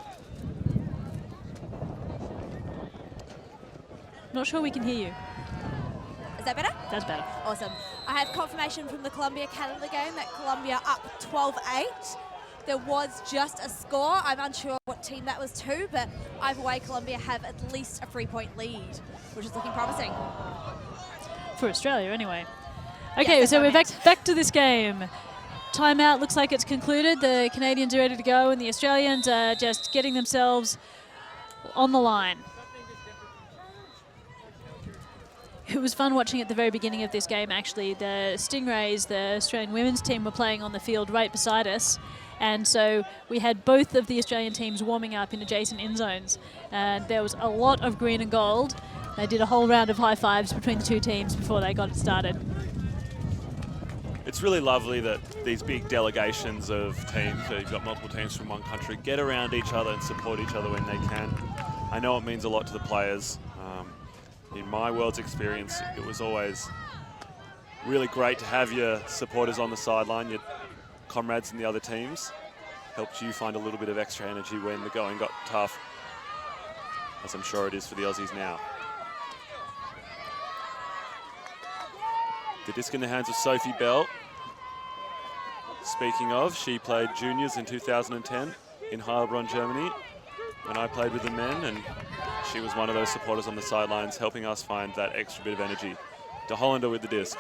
Not sure we can hear you. Is that better? That's better. Awesome. I have confirmation from the Colombia-Canada game that Colombia up 12-8. There was just a score. I'm unsure what team that was to, but either way, Colombia have at least a 3-point lead, which is looking promising. For Australia, anyway. Okay, so we're back to this game. Timeout looks like it's concluded. The Canadians are ready to go, and the Australians are just getting themselves on the line. It was fun watching at the very beginning of this game, actually. The Stingrays, the Australian women's team, were playing on the field right beside us. And so we had both of the Australian teams warming up in adjacent end zones. And there was a lot of green and gold. They did a whole round of high fives between the two teams before they got it started. It's really lovely that these big delegations of teams, so you've got multiple teams from one country, get around each other and support each other when they can. I know it means a lot to the players. in my Worlds experience, it was always really great to have your supporters on the sideline, your comrades in the other teams. Helped you find a little bit of extra energy when the going got tough, as I'm sure it is for the Aussies now. The disc in the hands of Sophie Bell. Speaking of, she played juniors in 2010 in Heilbronn, Germany, when I played with the men, and she was one of those supporters on the sidelines helping us find that extra bit of energy. De Hollander with the disc.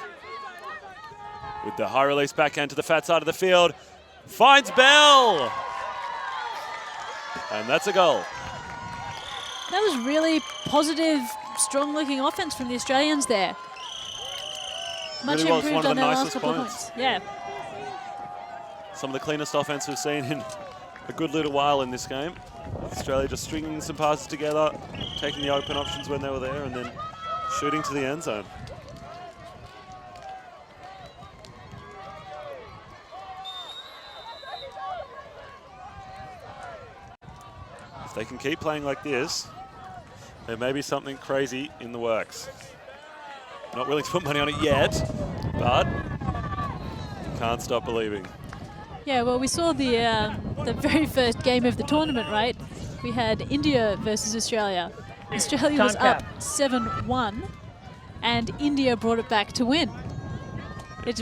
With the high release backhand to the fat side of the field. Finds Bell! And that's a goal. That was really positive, strong-looking offense from the Australians there. Much Really was improved one of on the their last nicest couple of points. points. Yeah. Some of the cleanest offense we've seen in a good little while in this game. Australia just stringing some passes together, taking the open options when they were there, and then shooting to the end zone. If they can keep playing like this, there may be something crazy in the works. Not willing to put money on it yet, but can't stop believing. Yeah, well, we saw the very first game of the tournament, right? We had India versus Australia. Australia was up 7-1, and India brought it back to win. It's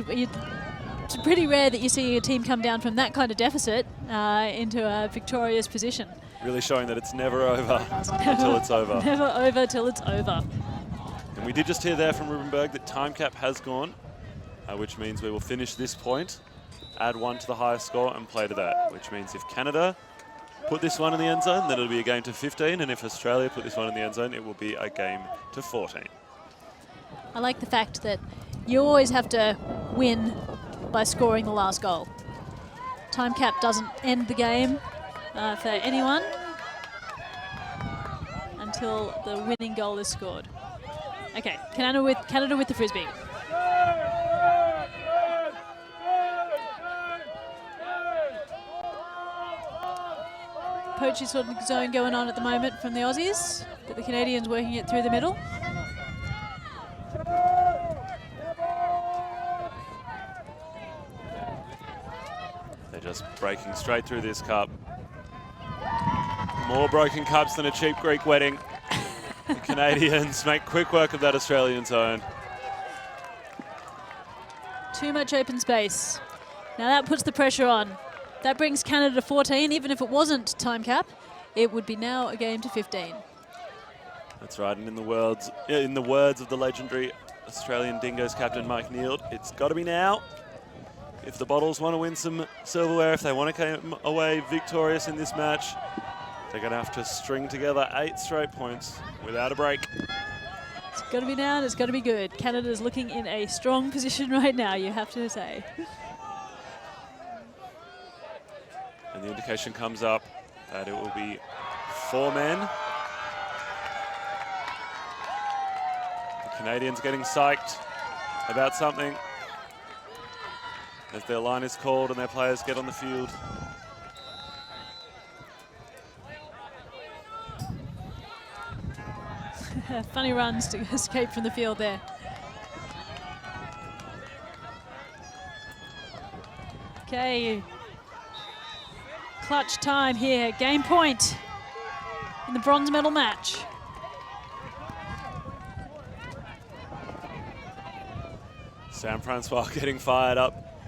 pretty rare that you see a team come down from that kind of deficit into a victorious position. Really showing that it's never over until it's over. Never over till it's over. And we did just hear there from Rubenberg that time cap has gone, which means we will finish this point, add 1 to the highest score and play to that, which means if Canada put this one in the end zone, then it'll be a game to 15, and if Australia put this one in the end zone, it will be a game to 14. I like the fact that you always have to win by scoring the last goal. Time cap doesn't end the game for anyone until the winning goal is scored. Okay, Canada with the frisbee. Poachy sort of zone going on at the moment from the Aussies, but the Canadians working it through the middle. They're just breaking straight through this cup. More broken cups than a cheap Greek wedding. The Canadians make quick work of that Australian zone. Too much open space. Now that puts the pressure on. That brings Canada to 14. Even if it wasn't time cap, it would be now a game to 15. That's right, and in the words of the legendary Australian Dingoes captain Mike Neild, it's got to be now. If the Bottles want to win some silverware, if they want to come away victorious in this match, they're going to have to string together 8 straight points without a break. It's got to be now and it's got to be good. Canada's looking in a strong position right now, you have to say. And the indication comes up that it will be 4 men. The Canadians getting psyched about something as their line is called and their players get on the field. Funny runs to escape from the field there. Okay. Clutch time here. Game point in the bronze medal match. Sam Francois getting fired up,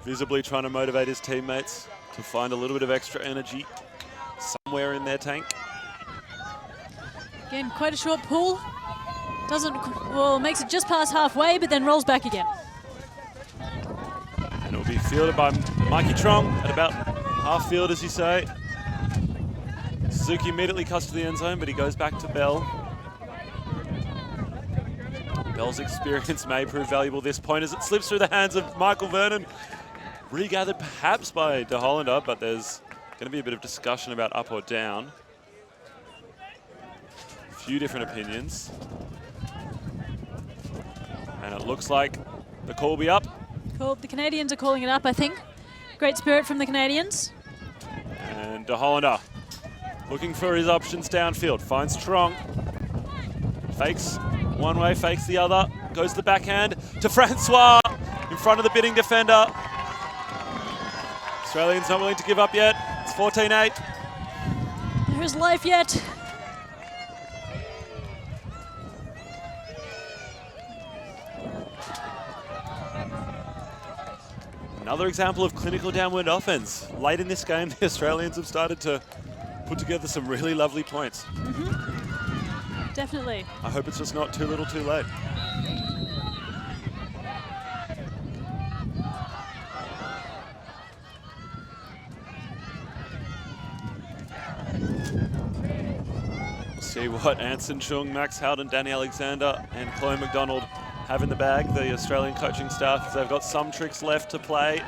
visibly trying to motivate his teammates to find a little bit of extra energy somewhere in their tank. Again, quite a short pull. Makes it just past halfway, but then rolls back again. And it will be fielded by Mikey Trong at about half field, as you say. Suzuki immediately cuts to the end zone, but he goes back to Bell. Bell's experience may prove valuable this point as it slips through the hands of Michael Vernon. Regathered perhaps by De Hollander, but there's going to be a bit of discussion about up or down. A few different opinions. And it looks like the call will be up. Cool. The Canadians are calling it up, I think. Great spirit from the Canadians. And De Hollander looking for his options downfield. Finds Trong. Fakes one way, fakes the other. Goes the backhand to Francois in front of the bidding defender. Australians not willing to give up yet. It's 14-8. There is life yet. Another example of clinical downward offense. Late in this game, the Australians have started to put together some really lovely points. Definitely. I hope it's just not too little too late. We'll see what Anson Chung, Max Howden, Danny Alexander and Chloe McDonald have in the bag, the Australian coaching staff. They've got some tricks left to play.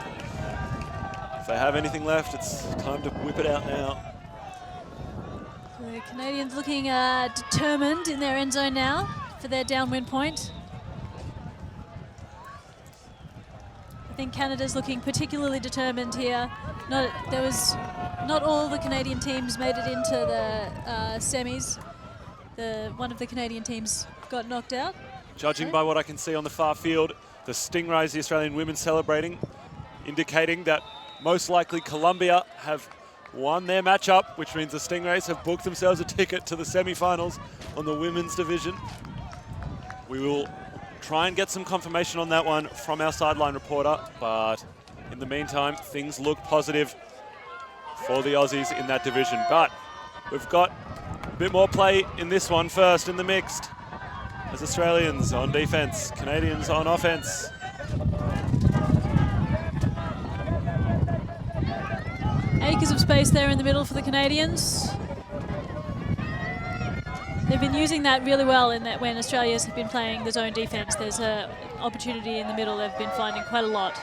If they have anything left, it's time to whip it out now. The Canadians looking determined in their end zone now for their downwind point. I think Canada's looking particularly determined here. Not all the Canadian teams made it into the semis. One of the Canadian teams got knocked out. Judging by what I can see on the far field, the Stingrays, the Australian women celebrating, indicating that most likely Colombia have won their matchup, which means the Stingrays have booked themselves a ticket to the semi-finals on the women's division. We will try and get some confirmation on that one from our sideline reporter, but in the meantime, things look positive for the Aussies in that division. But we've got a bit more play in this one first in the mixed. As Australians on defense, Canadians on offense. Acres of space there in the middle for the Canadians. They've been using that really well in that when Australia's have been playing the zone defense, there's an opportunity in the middle they've been finding quite a lot.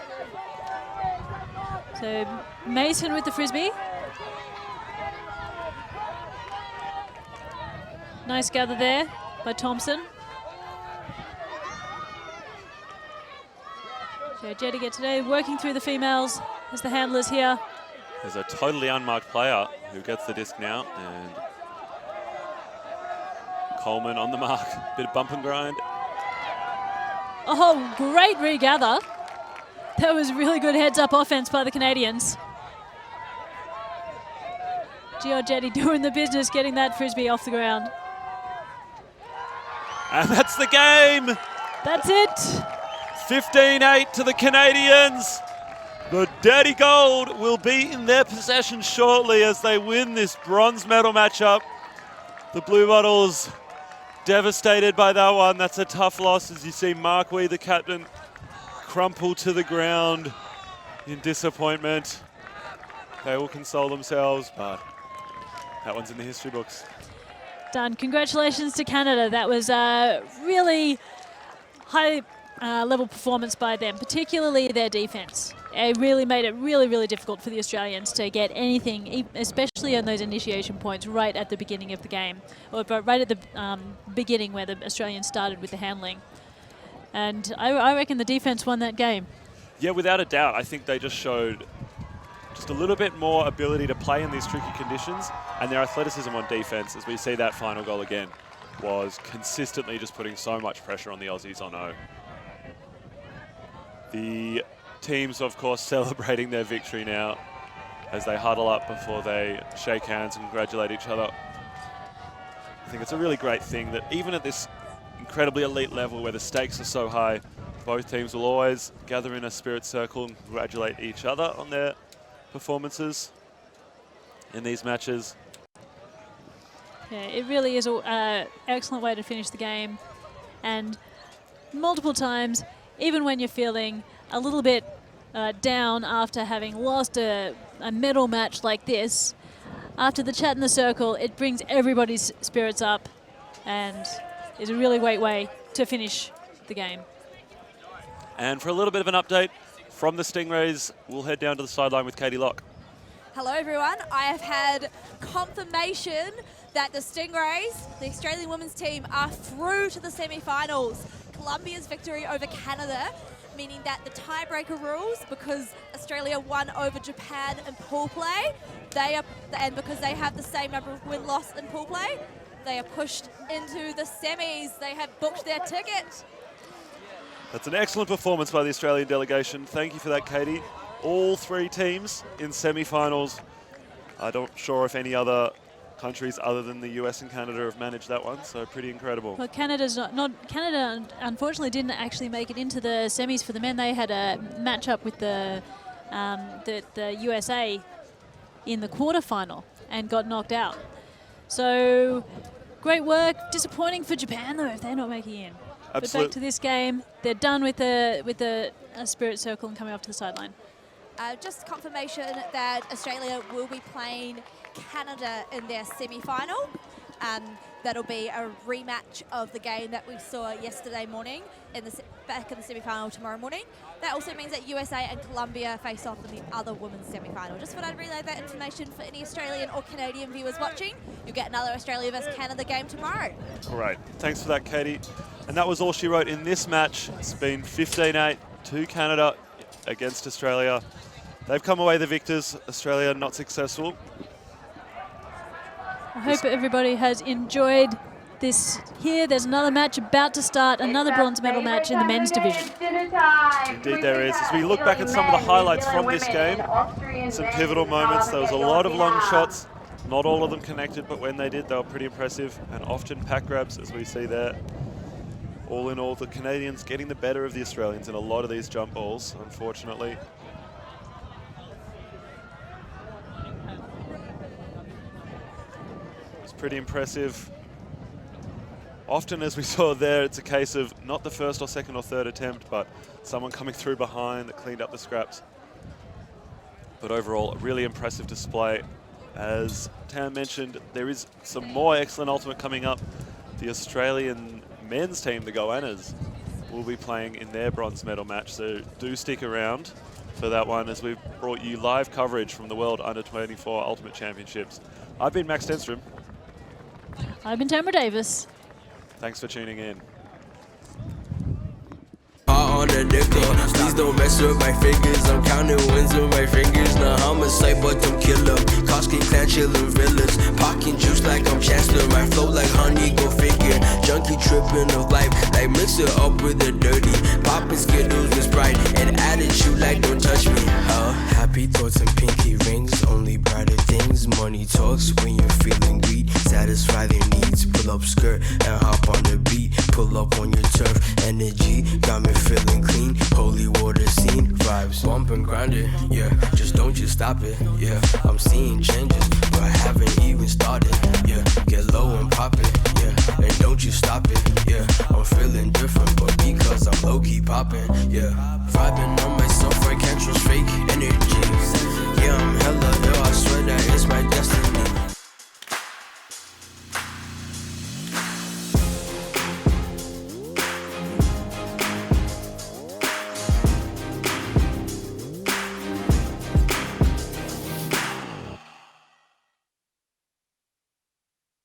So Mason with the frisbee. Nice gather there by Thompson. So Jetty get today working through the females as the handlers here. There's a totally unmarked player who gets the disc now, and Coleman on the mark. Bit of bump and grind. Oh, great regather. That was really good heads-up offense by the Canadians. Gio Jetty doing the business, getting that frisbee off the ground. And that's the game. That's it. 15-8 to the Canadians. The Daddy Gold will be in their possession shortly as they win this bronze medal matchup. The Blue Bottles devastated by that one. That's a tough loss as you see Mark Wee, the captain, crumple to the ground in disappointment. They will console themselves, but that one's in the history books. Done. Congratulations to Canada. That was a really high level performance by them, particularly their defense. It really made it really difficult for the Australians to get anything, especially on those initiation points right at the beginning of the game, or right at the beginning where the Australians started with the handling. And I reckon the defense won that game. Yeah, without a doubt. I think they just showed just a little bit more ability to play in these tricky conditions, and their athleticism on defense, as we see that final goal again, was consistently just putting so much pressure on the Aussies on O. The teams, of course, celebrating their victory now as they huddle up before they shake hands and congratulate each other. I think it's a really great thing that even at this incredibly elite level where the stakes are so high, both teams will always gather in a spirit circle and congratulate each other on their performances in these matches. Yeah, it really is an excellent way to finish the game. And multiple times, even when you're feeling a little bit down after having lost a medal match like this, after the chat in the circle, it brings everybody's spirits up and is a really great way to finish the game. And for a little bit of an update from the Stingrays, we'll head down to the sideline with Katie Locke. Hello everyone, I have had confirmation that the Stingrays, the Australian women's team, are through to the semi-finals. Colombia's victory over Canada, meaning that the tiebreaker rules, because Australia won over Japan in pool play, and because they have the same number of win-loss in pool play, They are pushed into the semis. They have booked their ticket. That's an excellent performance by the Australian delegation. Thank you for that, Katie. All 3 teams in semi-finals. I'm not sure if any other countries other than the US and Canada have managed that one, so pretty incredible. Well, Canada unfortunately didn't actually make it into the semis for the men. They had a match-up with the USA in the quarterfinal and got knocked out. So great work. Disappointing for Japan though if they're not making it in. But back to this game, they're done with the spirit circle and coming off to the sideline. Just confirmation that Australia will be playing Canada in their semi-final. That'll be a rematch of the game that we saw yesterday morning back in the semi-final tomorrow morning. That also means that USA and Colombia face off in the other women's semi-final. Just thought I'd relay that information for any Australian or Canadian viewers watching. You'll get another Australia versus Canada game tomorrow. Great. Thanks for that, Katie. And that was all she wrote in this match. It's been 15-8 to Canada against Australia. They've come away the victors. Australia not successful. I hope everybody has enjoyed this here. There's another match about to start, another bronze medal match in the men's division. Indeed there is. As we look back at some of the highlights from this game, some pivotal moments. There was a lot of long shots. Not all of them connected, but when they did, they were pretty impressive. And often pack grabs, as we see there. All in all, the Canadians getting the better of the Australians in a lot of these jump balls, unfortunately. It's pretty impressive. Often, as we saw there, it's a case of not the first or second or third attempt, but someone coming through behind that cleaned up the scraps. But overall, a really impressive display. As Tam mentioned, there is some more excellent ultimate coming up. The Australian men's team, the Goannas, will be playing in their bronze medal match, so do stick around for that one as we've brought you live coverage from the World Under-24 Ultimate Championships. I've been Max Stenstrom. I've been Tamara Davis. Thanks for tuning in. On the nickel, please don't mess with my fingers. I'm counting wins with my fingers. Nah, I'm a sight, but don't kill them. Koski clan chillin' villas. Pocket juice like I'm Chancellor. My flow like honey, go figure. Junkie tripping of life, like mix it up with the dirty. Poppin' Skittles with Sprite and attitude like don't touch me. Happy thoughts and pinky rings. Only brighter things. Money talks when you're feeling greed. Satisfy their needs. Pull up skirt and hop on the beat. Pull up on your turf. Energy got me feeling clean, holy water scene, vibes, bump and grind it, yeah, just stop it, yeah, I'm seeing changes, but I haven't even started, yeah, get low and pop it, yeah, and don't you stop it, yeah, I'm feeling different, but because I'm low-key popping, yeah, vibing on myself, I can't trust fake energy, yeah, I'm hella ill, I swear that